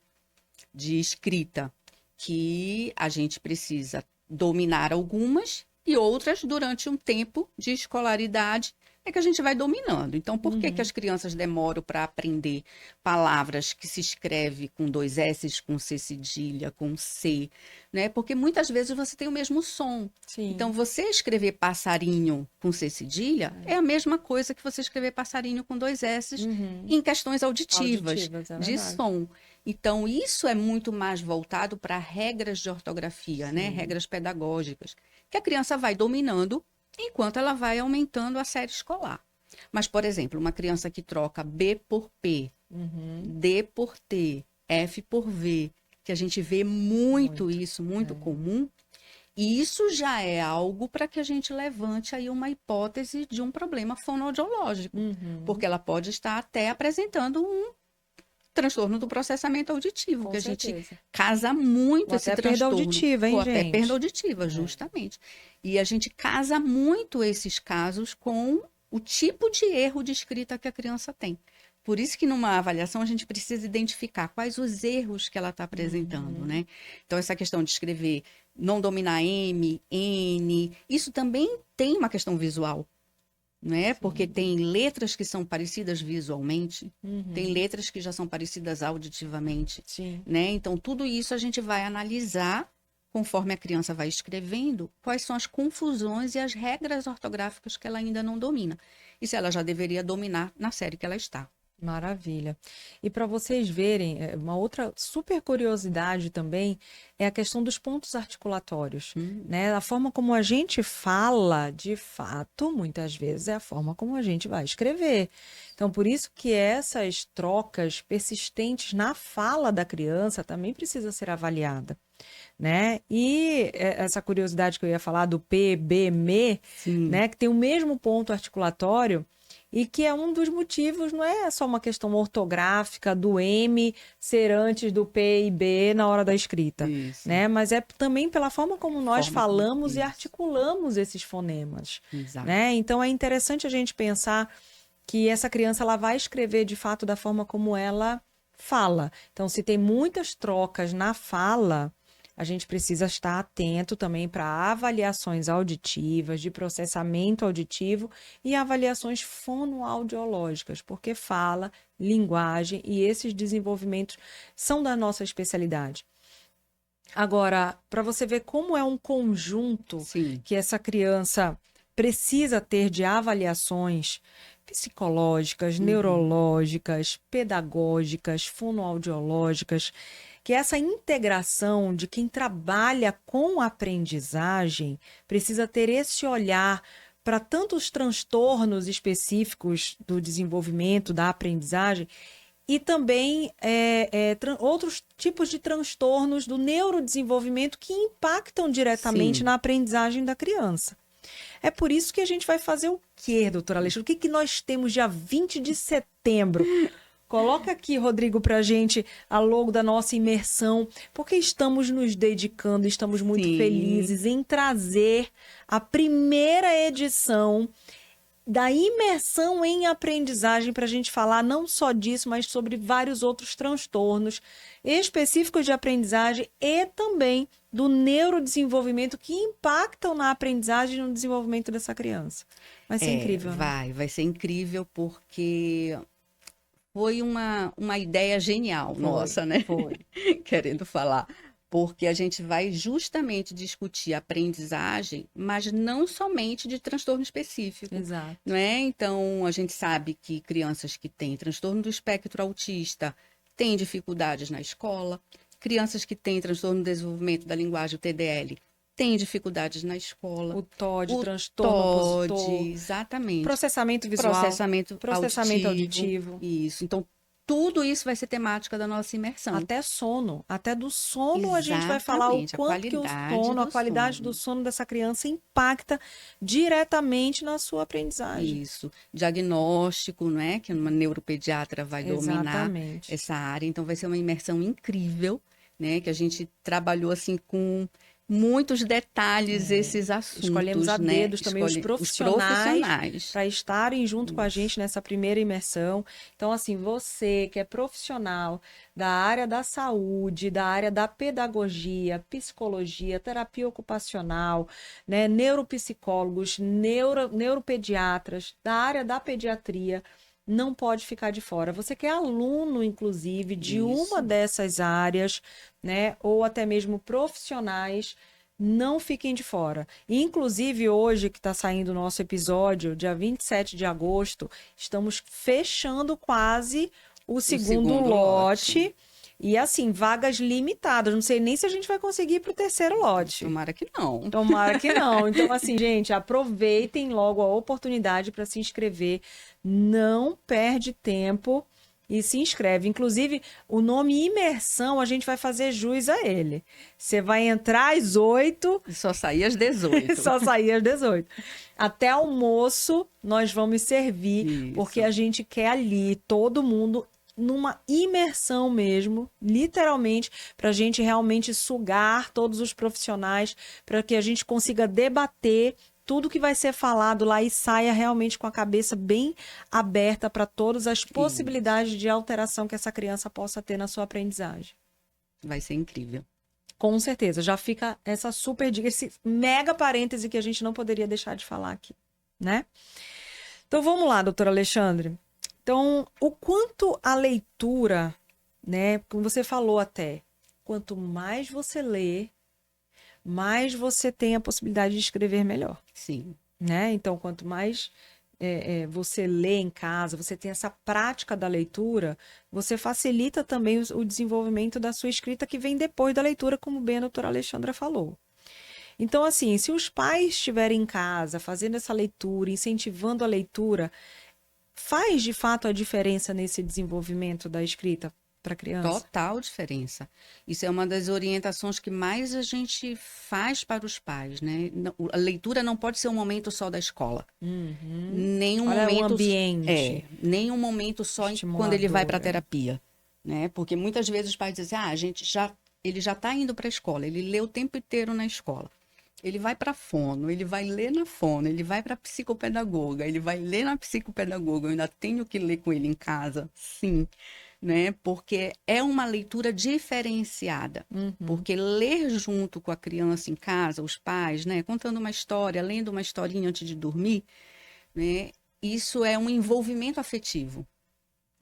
De escrita, que a gente precisa dominar algumas e outras durante um tempo de escolaridade é que a gente vai dominando. Então, por que que as crianças demoram para aprender palavras que se escreve com 2 S, com C cedilha, com C, né? Porque muitas vezes você tem o mesmo som. Então, você escrever passarinho com C cedilha é a mesma coisa que você escrever passarinho com 2 S em questões auditivas de som. Então, isso é muito mais voltado para regras de ortografia, né? Regras pedagógicas, que a criança vai dominando enquanto ela vai aumentando a série escolar. Mas, por exemplo, uma criança que troca B por P, D por T, F por V, que a gente vê muito isso, muito comum, e isso já é algo para que a gente levante aí uma hipótese de um problema fonoaudiológico, porque ela pode estar até apresentando um transtorno do processamento auditivo, Com que a certeza. gente casa muito Ou esse até transtorno. perda auditiva, hein, Ou até gente? perda auditiva, justamente. E a gente casa muito esses casos com o tipo de erro de escrita que a criança tem. Por isso que numa avaliação a gente precisa identificar quais os erros que ela está apresentando, né? Então, essa questão de escrever, não dominar M, N, isso também tem uma questão visual. Não é? Porque tem letras que são parecidas visualmente, tem letras que já são parecidas auditivamente, né? Então, tudo isso a gente vai analisar conforme a criança vai escrevendo, quais são as confusões e as regras ortográficas que ela ainda não domina. E se ela já deveria dominar na série que ela está. Maravilha. E para vocês verem, uma outra super curiosidade também é a questão dos pontos articulatórios, né? A forma como a gente fala, de fato, muitas vezes é a forma como a gente vai escrever. Então, por isso que essas trocas persistentes na fala da criança também precisa ser avaliada, né? E essa curiosidade que eu ia falar do P, B, M, né? Que tem o mesmo ponto articulatório, e que é um dos motivos, não é só uma questão ortográfica do M ser antes do P e B na hora da escrita, né? Mas é também pela forma como nós falamos e articulamos esses fonemas, né? Então é interessante a gente pensar que essa criança ela vai escrever de fato da forma como ela fala. Então, se tem muitas trocas na fala, a gente precisa estar atento também para avaliações auditivas, de processamento auditivo e avaliações fonoaudiológicas, porque fala, linguagem e esses desenvolvimentos são da nossa especialidade. Agora, para você ver como é um conjunto que essa criança precisa ter de avaliações psicológicas, neurológicas, pedagógicas, fonoaudiológicas, que essa integração de quem trabalha com aprendizagem precisa ter esse olhar para tantos transtornos específicos do desenvolvimento, da aprendizagem, e também outros tipos de transtornos do neurodesenvolvimento que impactam diretamente na aprendizagem da criança. É por isso que a gente vai fazer o quê, doutora Alexandre? O que nós temos dia 20 de setembro? Coloca aqui, Rodrigo, para a gente a logo da nossa imersão, porque estamos nos dedicando, estamos muito felizes em trazer a primeira edição da imersão em aprendizagem para a gente falar não só disso, mas sobre vários outros transtornos específicos de aprendizagem e também do neurodesenvolvimento que impactam na aprendizagem e no desenvolvimento dessa criança. Vai ser incrível, né? Vai ser incrível porque foi uma ideia genial nossa, né? Foi. Querendo falar. Porque a gente vai justamente discutir aprendizagem, mas não somente de transtorno específico. Exato. Não é? Então, a gente sabe que crianças que têm transtorno do espectro autista têm dificuldades na escola, crianças que têm transtorno do desenvolvimento da linguagem, o TDL, têm dificuldades na escola. O TOD, transtorno opositor. Exatamente. Processamento visual. Processamento auditivo. Isso. Então, tudo isso vai ser temática da nossa imersão. Até sono. Até do sono a gente vai falar o quanto que o sono, a qualidade do sono dessa criança impacta diretamente na sua aprendizagem. Isso. Diagnóstico, não é? Que uma neuropediatra vai dominar essa área. Então, vai ser uma imersão incrível, né? Que a gente trabalhou assim com muitos detalhes esses assuntos. Escolhemos a dedos também os profissionais para estarem junto com a gente nessa primeira imersão. Então, assim, você que é profissional da área da saúde, da área da pedagogia, psicologia, terapia ocupacional, né, neuropsicólogos, neuropediatras, da área da pediatria, não pode ficar de fora. Você que é aluno, inclusive, de uma dessas áreas, né, ou até mesmo profissionais, não fiquem de fora. Inclusive, hoje que está saindo o nosso episódio, dia 27 de agosto, estamos fechando quase o segundo lote. E assim, vagas limitadas. Não sei nem se a gente vai conseguir ir para o terceiro lote. Tomara que não. Tomara que não. Então, assim, gente, aproveitem logo a oportunidade para se inscrever. Não perde tempo e se inscreve. Inclusive, o nome imersão, a gente vai fazer jus a ele. Você vai entrar às 8. E só sair às 18. Só sair às 18. Até almoço, nós vamos servir, porque a gente quer ali todo mundo numa imersão mesmo, literalmente, para a gente realmente sugar todos os profissionais, para que a gente consiga debater tudo que vai ser falado lá e saia realmente com a cabeça bem aberta para todas as possibilidades de alteração que essa criança possa ter na sua aprendizagem. Vai ser incrível. Com certeza. Já fica essa super dica, esse mega parêntese que a gente não poderia deixar de falar aqui, né? Então, vamos lá, doutora Alexandre. Então, o quanto a leitura, né, como você falou até, quanto mais você lê, mais você tem a possibilidade de escrever melhor. Sim. Né? Então, quanto mais você lê em casa, você tem essa prática da leitura, você facilita também o desenvolvimento da sua escrita que vem depois da leitura, como bem a doutora Alexandra falou. Então, assim, se os pais estiverem em casa fazendo essa leitura, incentivando a leitura, faz de fato a diferença nesse desenvolvimento da escrita para a criança? Total diferença. Isso é uma das orientações que mais a gente faz para os pais, né? A leitura não pode ser um momento só da escola. Nem um momento, ambiente. Nem um momento só quando ele vai para a terapia, né? Porque muitas vezes os pais dizem, ele já está indo para a escola, ele lê o tempo inteiro na escola. Ele vai para a fono, ele vai ler na fono, ele vai para a psicopedagoga, ele vai ler na psicopedagoga. Eu ainda tenho que ler com ele em casa, sim, né? Porque é uma leitura diferenciada. Porque ler junto com a criança em casa, os pais, né, contando uma história, lendo uma historinha antes de dormir, né, isso é um envolvimento afetivo.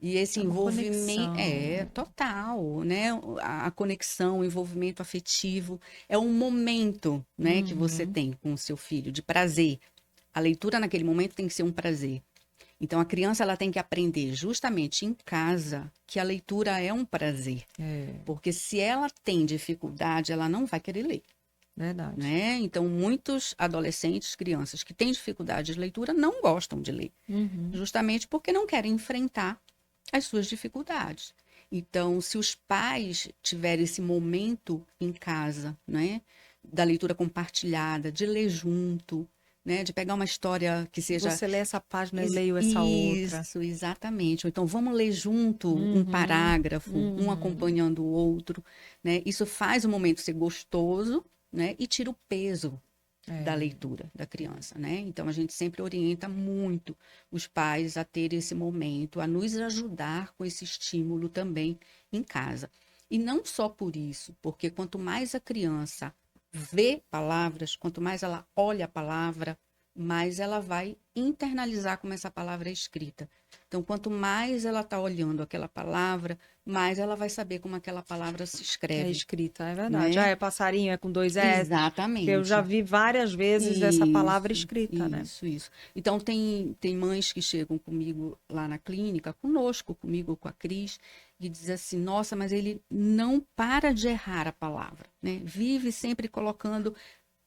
E esse envolvimento total, né? A conexão, o envolvimento afetivo é um momento, né, que você tem com o seu filho de prazer. A leitura naquele momento tem que ser um prazer. Então a criança ela tem que aprender justamente em casa que a leitura é um prazer. Porque se ela tem dificuldade, ela não vai querer ler. Verdade. Né? Então, muitos adolescentes, crianças que têm dificuldade de leitura não gostam de ler. Justamente porque não querem enfrentar as suas dificuldades. Então, se os pais tiverem esse momento em casa, né, da leitura compartilhada, de ler junto, né, de pegar uma história que seja... Você lê essa página, eu leio essa outra. Isso, exatamente. Ou então, vamos ler junto um Uhum, parágrafo, um uhum. acompanhando o outro, né? Isso faz o momento ser gostoso, né, e tira o peso da leitura da criança, né? Então, a gente sempre orienta muito os pais a ter esse momento, a nos ajudar com esse estímulo também em casa. E não só por isso, porque quanto mais a criança vê palavras, quanto mais ela olha a palavra, mais ela vai internalizar como essa palavra é escrita. Então, quanto mais ela está olhando aquela palavra, mais ela vai saber como aquela palavra se escreve. É escrita, é verdade. Né? É passarinho, é com 2 S. Exatamente. Eu já vi várias vezes essa palavra escrita, né? Isso. Então, tem mães que chegam comigo lá na clínica, comigo, com a Cris, e diz assim, nossa, mas ele não para de errar a palavra, né? Vive sempre colocando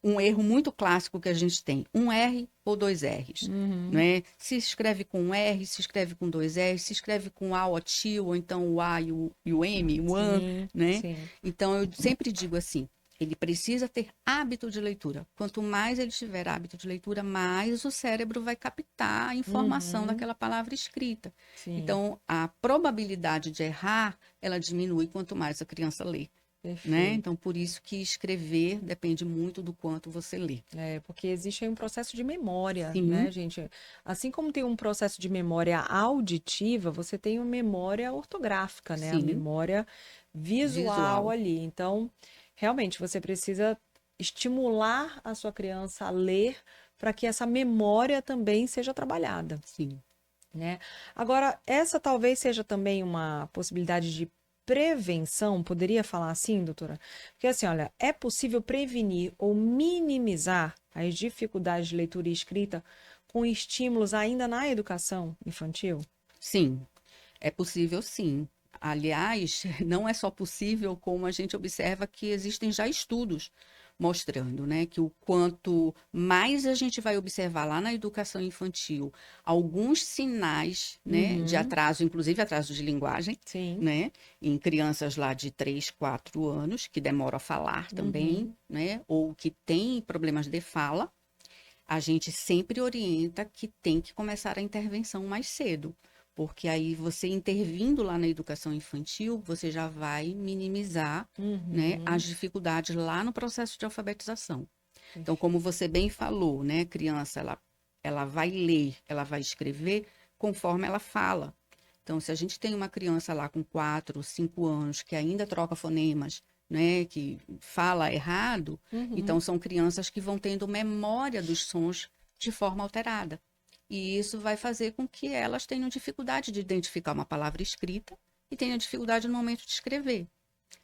um erro muito clássico que a gente tem, um R ou 2 R's, né? Se escreve com um R, se escreve com 2 R's, se escreve com A ou tio, ou então o A e o M, o AN, né? Sim. Então, eu sempre digo assim, ele precisa ter hábito de leitura. Quanto mais ele tiver hábito de leitura, mais o cérebro vai captar a informação daquela palavra escrita. Sim. Então, a probabilidade de errar, ela diminui quanto mais a criança lê. Né? Então, por isso que escrever depende muito do quanto você lê. É, porque existe aí um processo de memória, Sim. né, gente? Assim como tem um processo de memória auditiva, você tem uma memória ortográfica, né? Sim. A memória visual ali. Então, realmente, você precisa estimular a sua criança a ler para que essa memória também seja trabalhada. Sim. Né? Agora, essa talvez seja também uma possibilidade de prevenção, poderia falar assim, doutora? Porque assim, olha, é possível prevenir ou minimizar as dificuldades de leitura e escrita com estímulos ainda na educação infantil? Sim, é possível sim. Aliás, não é só possível, como a gente observa que existem já estudos mostrando, né, que o quanto mais a gente vai observar lá na educação infantil alguns sinais, né, de atraso, inclusive atraso de linguagem, Sim. né, em crianças lá de 3, 4 anos, que demoram a falar também, né, ou que têm problemas de fala, a gente sempre orienta que tem que começar a intervenção mais cedo. Porque aí você intervindo lá na educação infantil, você já vai minimizar, né, as dificuldades lá no processo de alfabetização. Então, como você bem falou, né, criança, ela vai ler, ela vai escrever conforme ela fala. Então, se a gente tem uma criança lá com 4, 5 anos que ainda troca fonemas, né, que fala errado, então são crianças que vão tendo memória dos sons de forma alterada. E isso vai fazer com que elas tenham dificuldade de identificar uma palavra escrita e tenham dificuldade no momento de escrever.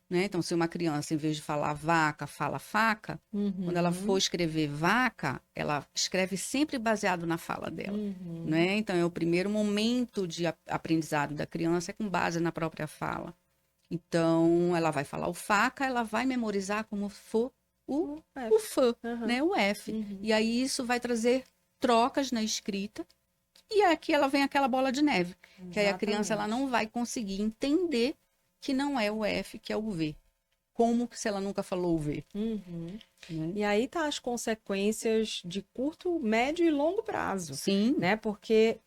Né? Então, se uma criança, em vez de falar vaca, fala faca, quando ela for escrever vaca, ela escreve sempre baseado na fala dela. Né? Então, é o primeiro momento de aprendizado da criança é com base na própria fala. Então, ela vai falar o faca, ela vai memorizar como for o fã, né? O F. E aí isso vai trazer trocas na escrita, e aqui ela vem aquela bola de neve, que aí a criança ela não vai conseguir entender que não é o F, que é o V. Como se ela nunca falou o V. Né? E aí tá as consequências de curto, médio e longo prazo. Sim. Né? Porque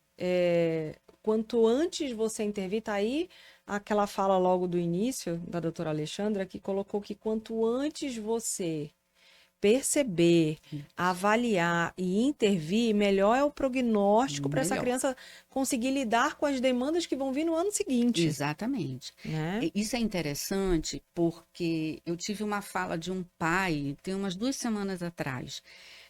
quanto antes você intervir, tá aí aquela fala logo do início da doutora Alexandra, que colocou que quanto antes você perceber, avaliar e intervir, melhor é o prognóstico para essa criança conseguir lidar com as demandas que vão vir no ano seguinte. Exatamente. Né? Isso é interessante porque eu tive uma fala de um pai, tem umas 2 semanas atrás,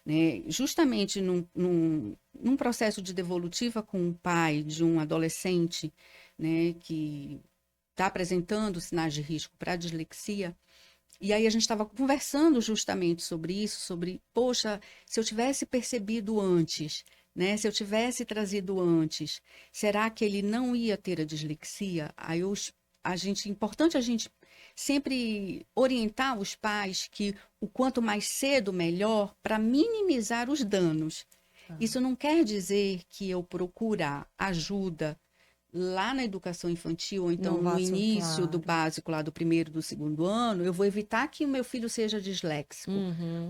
né? Justamente num processo de devolutiva com um pai de um adolescente, né, que está apresentando sinais de risco para dislexia. E aí a gente estava conversando justamente sobre isso, sobre, poxa, se eu tivesse percebido antes, né? Se eu tivesse trazido antes, será que ele não ia ter a dislexia? Aí importante a gente sempre orientar os pais que o quanto mais cedo, melhor, para minimizar os danos. Isso não quer dizer que eu procurar ajuda lá na educação infantil, ou então Não no início claro. do básico, lá do primeiro, do segundo ano, eu vou evitar que o meu filho seja disléxico,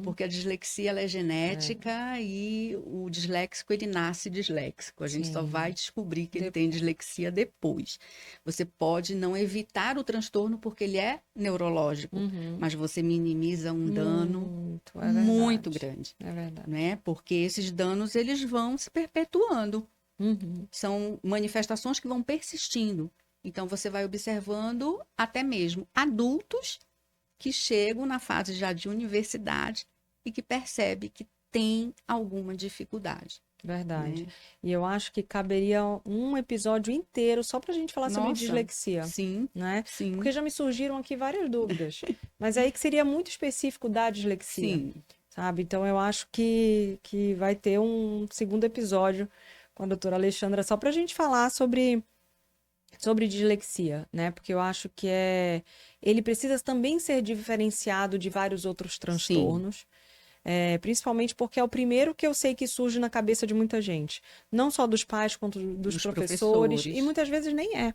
porque a dislexia ela é genética e o disléxico ele nasce disléxico. A gente só vai descobrir que ele tem dislexia depois. Você pode não evitar o transtorno porque ele é neurológico, mas você minimiza um dano muito grande. É verdade. Né? Porque esses danos eles vão se perpetuando. São manifestações que vão persistindo. Então, você vai observando até mesmo adultos que chegam na fase já de universidade e que percebem que tem alguma dificuldade. Verdade. Né? E eu acho que caberia um episódio inteiro só para a gente falar sobre dislexia. Sim, né? sim. Porque já me surgiram aqui várias dúvidas. Mas aí que seria muito específico da dislexia. Sim. Sabe? Então, eu acho que vai ter um segundo episódio com a doutora Alexandra, só para a gente falar sobre dislexia, né? Porque eu acho que ele precisa também ser diferenciado de vários outros transtornos, principalmente porque é o primeiro que eu sei que surge na cabeça de muita gente. Não só dos pais, quanto dos professores, e muitas vezes nem é.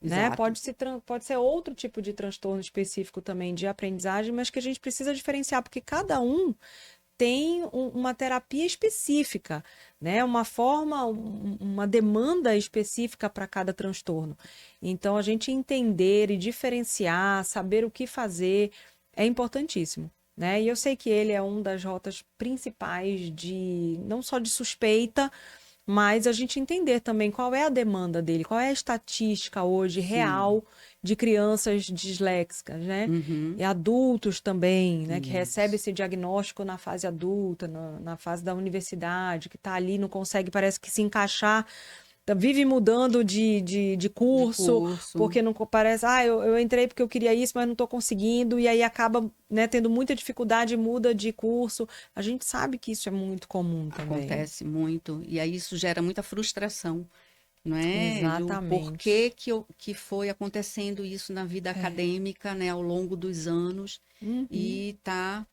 Né? Pode ser outro tipo de transtorno específico também de aprendizagem, mas que a gente precisa diferenciar, porque cada um tem uma terapia específica, né? Uma forma, uma demanda específica para cada transtorno. Então, a gente entender e diferenciar, saber o que fazer, é importantíssimo. Né? E eu sei que ele é uma das rotas principais não só de suspeita, mas a gente entender também qual é a demanda dele, qual é a estatística hoje real de crianças disléxicas, né? E adultos também, né? Que recebem esse diagnóstico na fase adulta, na fase da universidade, que está ali, não consegue, parece que se encaixar, vive mudando de curso, porque não parece, eu entrei porque eu queria isso, mas não estou conseguindo, e aí acaba, né, tendo muita dificuldade, muda de curso. A gente sabe que isso é muito comum também. Acontece muito, e aí isso gera muita frustração, não é? Exatamente. Por que foi acontecendo isso na vida acadêmica, né, ao longo dos anos, e tá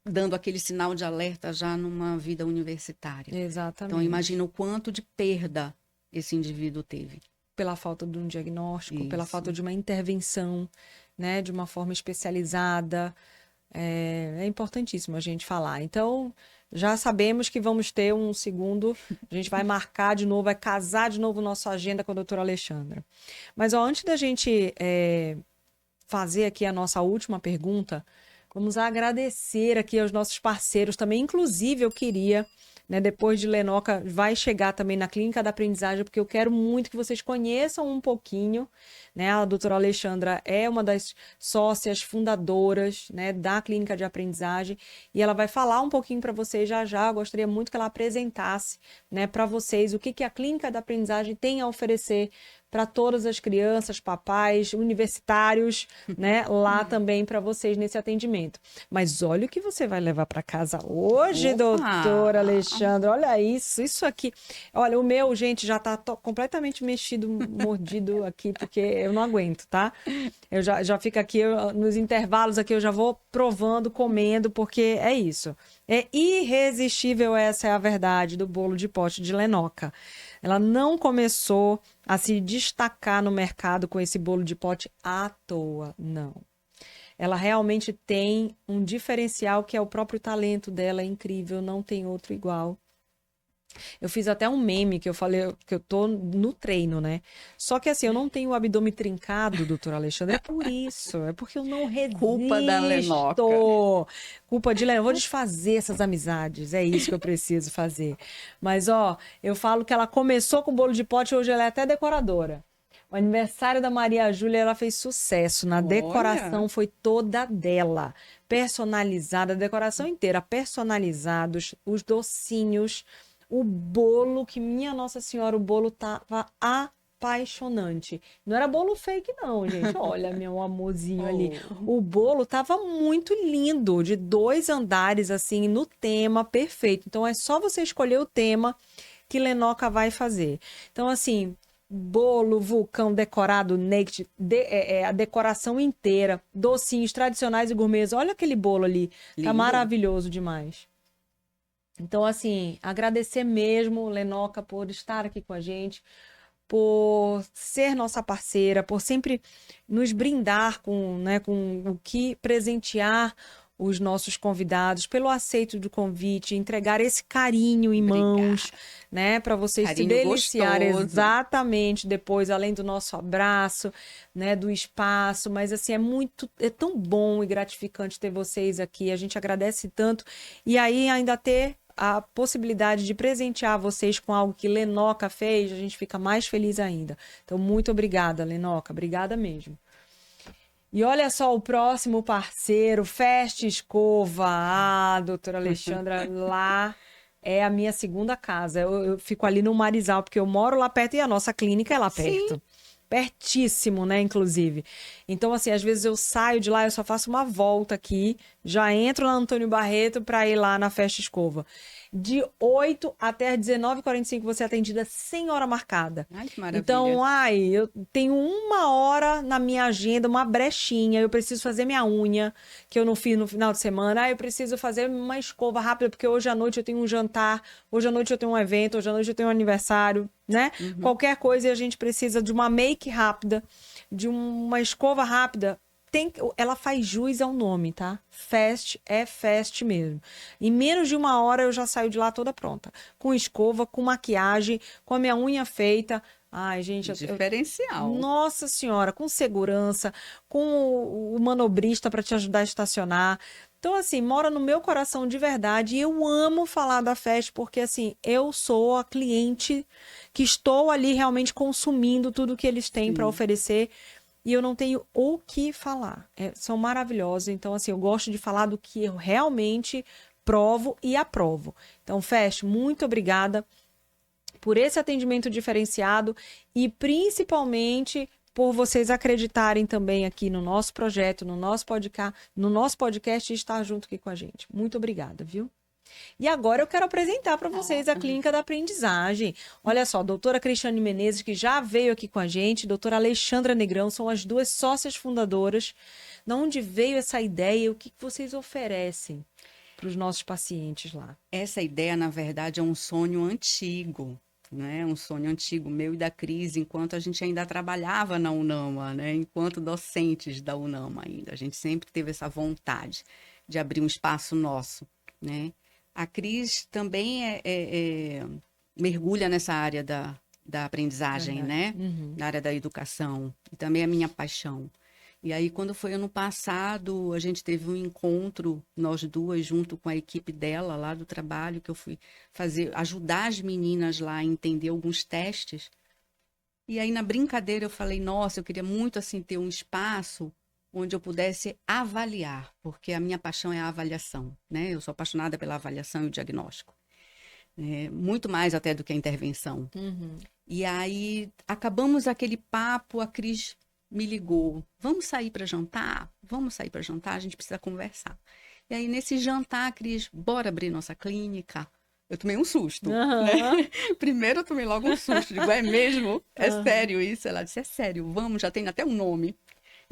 dando aquele sinal de alerta já numa vida universitária. Exatamente. Então, imagina o quanto de perda esse indivíduo teve. Pela falta de um diagnóstico, pela falta de uma intervenção, né, de uma forma especializada. É importantíssimo a gente falar. Então, já sabemos que vamos ter um segundo, a gente vai marcar de novo, vai casar de novo nossa agenda com a doutora Alexandra. Mas antes da gente fazer aqui a nossa última pergunta, vamos agradecer aqui aos nossos parceiros também. Inclusive, eu queria, né, depois de Lenoca, vai chegar também na Clínica da Aprendizagem, porque eu quero muito que vocês conheçam um pouquinho, né? A doutora Alexandra é uma das sócias fundadoras, né, da Clínica de Aprendizagem, e ela vai falar um pouquinho para vocês já já. Eu gostaria muito que ela apresentasse, né, para vocês o que a Clínica da Aprendizagem tem a oferecer para todas as crianças, papais, universitários, né, lá também para vocês nesse atendimento. Mas olha o que você vai levar para casa hoje, doutora Alexandra. Olha isso aqui. Olha, o meu, gente, já está completamente mexido, mordido aqui, porque eu não aguento, tá? Eu já fico aqui, nos intervalos aqui, eu já vou provando, comendo, porque é isso. É irresistível, essa é a verdade do bolo de pote de Lenoca. Ela não começou a se destacar no mercado com esse bolo de pote à toa, não. Ela realmente tem um diferencial que é o próprio talento dela, é incrível, não tem outro igual. Eu fiz até um meme que eu falei que eu tô no treino, né? Só que assim, eu não tenho o abdômen trincado, doutora Alexandra, é por isso, é porque eu não resisto. Culpa da Lenoca. Culpa de Lenoca. Eu vou desfazer essas amizades, é isso que eu preciso fazer. Mas, ó, eu falo que ela começou com bolo de pote, hoje ela é até decoradora. O aniversário da Maria Júlia, ela fez sucesso. Na decoração foi toda dela. Personalizada, a decoração inteira, personalizados, os docinhos, o bolo, que minha Nossa Senhora, o bolo tava apaixonante. Não era bolo fake não, gente. Olha, meu amorzinho ali. O bolo tava muito lindo, de 2 andares, assim, no tema perfeito. Então, é só você escolher o tema que Lenoca vai fazer. Então, assim, bolo, vulcão decorado, naked, a decoração inteira, docinhos tradicionais e gourmets. Olha aquele bolo ali. Lindo. Tá maravilhoso demais. Então, assim, agradecer mesmo, Lenoca, por estar aqui com a gente, por ser nossa parceira, por sempre nos brindar com, né, com o que presentear os nossos convidados, pelo aceito do convite, entregar esse carinho em mãos, né, para vocês se deliciarem exatamente depois, além do nosso abraço, né, do espaço, mas assim, é tão bom e gratificante ter vocês aqui, a gente agradece tanto, e aí ainda ter a possibilidade de presentear vocês com algo que Lenoca fez, a gente fica mais feliz ainda. Então, muito obrigada, Lenoca, obrigada mesmo. E olha só o próximo parceiro, Fest Escova. Ah, doutora Alexandra, lá é a minha segunda casa. Eu fico ali no Marizal, porque eu moro lá perto e a nossa clínica é lá perto. Sim. Pertíssimo, né, inclusive. Então, assim, às vezes eu saio de lá, eu só faço uma volta aqui, já entro na Antônio Barreto para ir lá na Festa Escova. De 8 até 19h45 você é atendida sem hora marcada. Ai, que maravilha. Então, eu tenho 1 hora na minha agenda, uma brechinha, eu preciso fazer minha unha, que eu não fiz no final de semana. Eu preciso fazer uma escova rápida, porque hoje à noite eu tenho um jantar, hoje à noite eu tenho um evento, hoje à noite eu tenho um aniversário, né? Qualquer coisa e a gente precisa de uma make rápida, de uma escova rápida. Ela faz jus ao nome, tá? Fast é fast mesmo. Em menos de 1 hora eu já saio de lá toda pronta. Com escova, com maquiagem, com a minha unha feita. Ai, gente... Diferencial. Nossa Senhora, com segurança, com o manobrista para te ajudar a estacionar. Então, assim, mora no meu coração de verdade. E eu amo falar da Fast porque, assim, eu sou a cliente que estou ali realmente consumindo tudo que eles têm para oferecer. E eu não tenho o que falar. São maravilhosos. Então, assim, eu gosto de falar do que eu realmente provo e aprovo. Então, Fest, muito obrigada por esse atendimento diferenciado e principalmente por vocês acreditarem também aqui no nosso projeto, no nosso podcast e estar junto aqui com a gente. Muito obrigada, viu? E agora eu quero apresentar para vocês a Clínica da Aprendizagem. Olha só, doutora Cristiane Menezes, que já veio aqui com a gente, doutora Alexandra Negrão, são as duas sócias fundadoras. De onde veio essa ideia e o que vocês oferecem para os nossos pacientes lá? Essa ideia, na verdade, é um sonho antigo, né? Um sonho antigo meu e da Cris, enquanto a gente ainda trabalhava na UNAMA, né? Enquanto docentes da UNAMA ainda. A gente sempre teve essa vontade de abrir um espaço nosso, né? A Cris também mergulha nessa área da aprendizagem, né? Na área da educação. E também é minha paixão. E aí, quando foi ano passado, a gente teve um encontro, nós duas, junto com a equipe dela lá do trabalho, que eu fui ajudar as meninas lá a entender alguns testes. E aí, na brincadeira, eu falei, nossa, eu queria muito, assim, ter um espaço onde eu pudesse avaliar, porque a minha paixão é a avaliação, né? Eu sou apaixonada pela avaliação e o diagnóstico. Muito mais até do que a intervenção. E aí, acabamos aquele papo, a Cris me ligou, vamos sair para jantar? Vamos sair para jantar? A gente precisa conversar. E aí, nesse jantar, Cris, bora abrir nossa clínica? Eu tomei um susto, né? Primeiro eu tomei logo um susto, digo, é mesmo? É sério isso? Ela disse, é sério, vamos, já tem até um nome.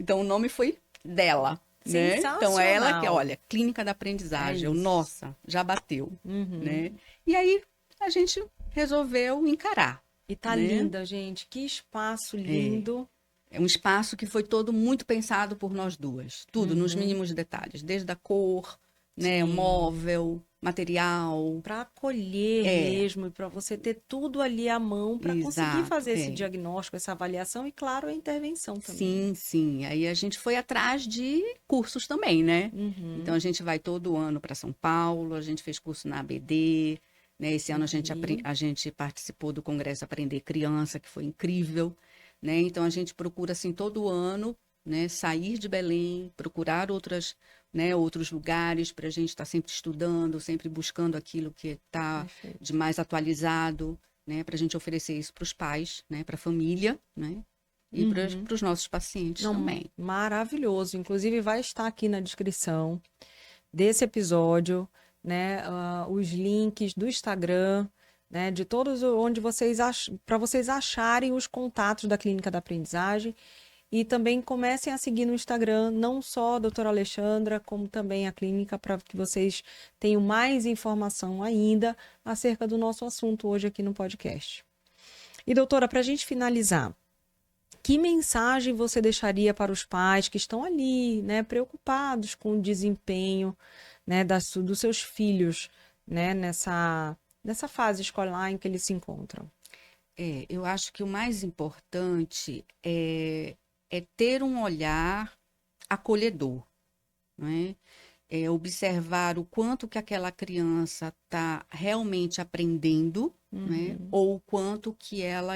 Então, o nome foi dela, né? Então, ela que, olha, Clínica da Aprendizagem. Nossa, já bateu, né? E aí, a gente resolveu encarar. E tá linda, gente. Que espaço lindo. É um espaço que foi todo muito pensado por nós duas. Tudo, nos mínimos detalhes. Desde a cor, né? O móvel, material. Para acolher mesmo, e para você ter tudo ali à mão para conseguir fazer esse diagnóstico, essa avaliação e, claro, a intervenção também. Sim, sim. Aí a gente foi atrás de cursos também, né? Então a gente vai todo ano para São Paulo, a gente fez curso na ABD, né? Esse ano a gente participou do Congresso Aprender Criança, que foi incrível, né? Então a gente procura assim todo ano, né, sair de Belém, procurar outros lugares para a gente estar sempre estudando, sempre buscando aquilo que está de mais atualizado, né, para a gente oferecer isso para os pais, né, para a família, né, e para os nossos pacientes também. Maravilhoso. Inclusive vai estar aqui na descrição desse episódio, né, os links do Instagram, né, de todos onde para vocês acharem os contatos da Clínica da Aprendizagem. E também comecem a seguir no Instagram, não só a doutora Alexandra, como também a clínica, para que vocês tenham mais informação ainda acerca do nosso assunto hoje aqui no podcast. E, doutora, para a gente finalizar, que mensagem você deixaria para os pais que estão ali, né, preocupados com o desempenho, né, dos seus filhos, né, nessa fase escolar em que eles se encontram? Eu acho que o mais importante é ter um olhar acolhedor, né? Observar o quanto que aquela criança está realmente aprendendo, né? Ou o quanto que ela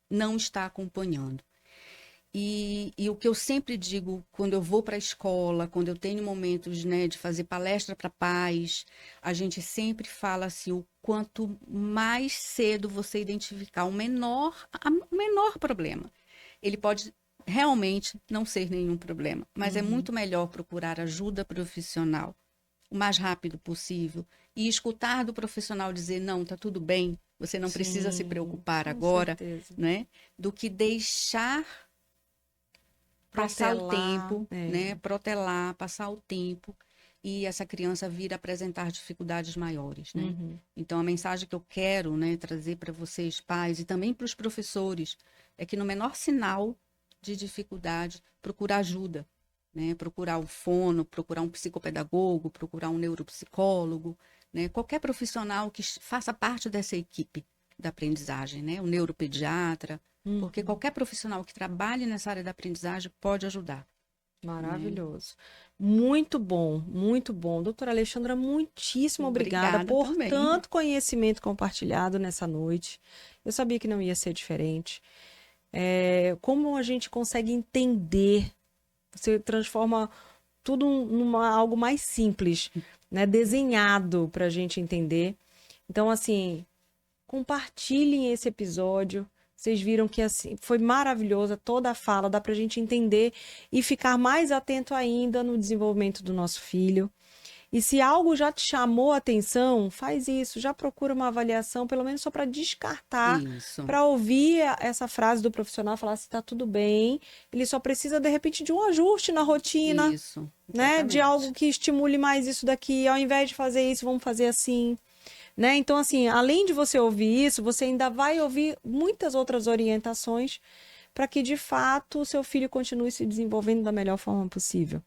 não está acompanhando. E o que eu sempre digo quando eu vou para a escola, quando eu tenho momentos, né, de fazer palestra para pais, a gente sempre fala assim, o quanto mais cedo você identificar o menor problema. Ele pode realmente não ser nenhum problema, mas é muito melhor procurar ajuda profissional o mais rápido possível e escutar do profissional dizer, não, tá tudo bem, você não precisa se preocupar agora, né? Do que deixar passar o tempo, né? Protelar, passar o tempo e essa criança vir apresentar dificuldades maiores, né? Então, a mensagem que eu quero, né, trazer para vocês, pais, e também para os professores, é que no menor sinal de dificuldade, procurar ajuda, né? Procurar o fono, procurar um psicopedagogo, procurar um neuropsicólogo, né? Qualquer profissional que faça parte dessa equipe da aprendizagem, né? O neuropediatra, porque qualquer profissional que trabalhe nessa área da aprendizagem pode ajudar. Maravilhoso. Muito bom, muito bom. Doutora Alexandra, muitíssimo obrigada por também. Tanto conhecimento compartilhado nessa noite. Eu sabia que não ia ser diferente. Como a gente consegue entender, você transforma tudo numa algo mais simples, né? Desenhado para a gente entender. Então, assim, compartilhem esse episódio. Vocês viram que assim foi maravilhosa toda a fala, dá para a gente entender e ficar mais atento ainda no desenvolvimento do nosso filho. E se algo já te chamou a atenção, faz isso, já procura uma avaliação, pelo menos só para descartar, para ouvir essa frase do profissional, falar se está tudo bem, ele só precisa, de repente, de um ajuste na rotina, né? De algo que estimule mais isso daqui, ao invés de fazer isso, vamos fazer assim. Né? Então, assim, além de você ouvir isso, você ainda vai ouvir muitas outras orientações para que, de fato, o seu filho continue se desenvolvendo da melhor forma possível.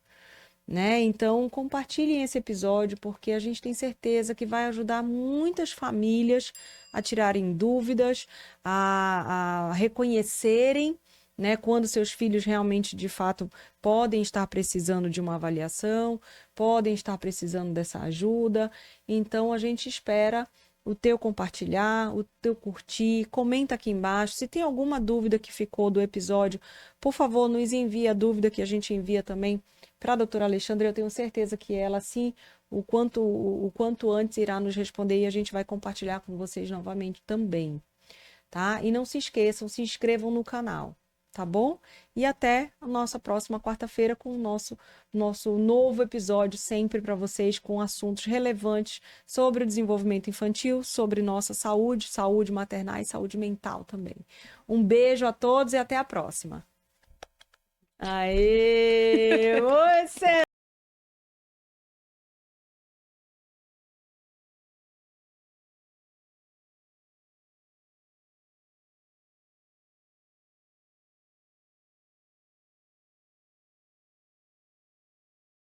Né? Então, compartilhem esse episódio, porque a gente tem certeza que vai ajudar muitas famílias a tirarem dúvidas, a reconhecerem, né, quando seus filhos realmente, de fato, podem estar precisando de uma avaliação, podem estar precisando dessa ajuda. Então, a gente espera o teu compartilhar, o teu curtir, comenta aqui embaixo. Se tem alguma dúvida que ficou do episódio, por favor, nos envie a dúvida que a gente envia também para a doutora Alexandra. Eu tenho certeza que ela, sim, o quanto antes irá nos responder e a gente vai compartilhar com vocês novamente também, tá? E não se esqueçam, se inscrevam no canal. Tá bom? E até a nossa próxima quarta-feira com o nosso novo episódio, sempre para vocês, com assuntos relevantes sobre o desenvolvimento infantil, sobre nossa saúde, saúde maternal e saúde mental também. Um beijo a todos e até a próxima. Aê! Você!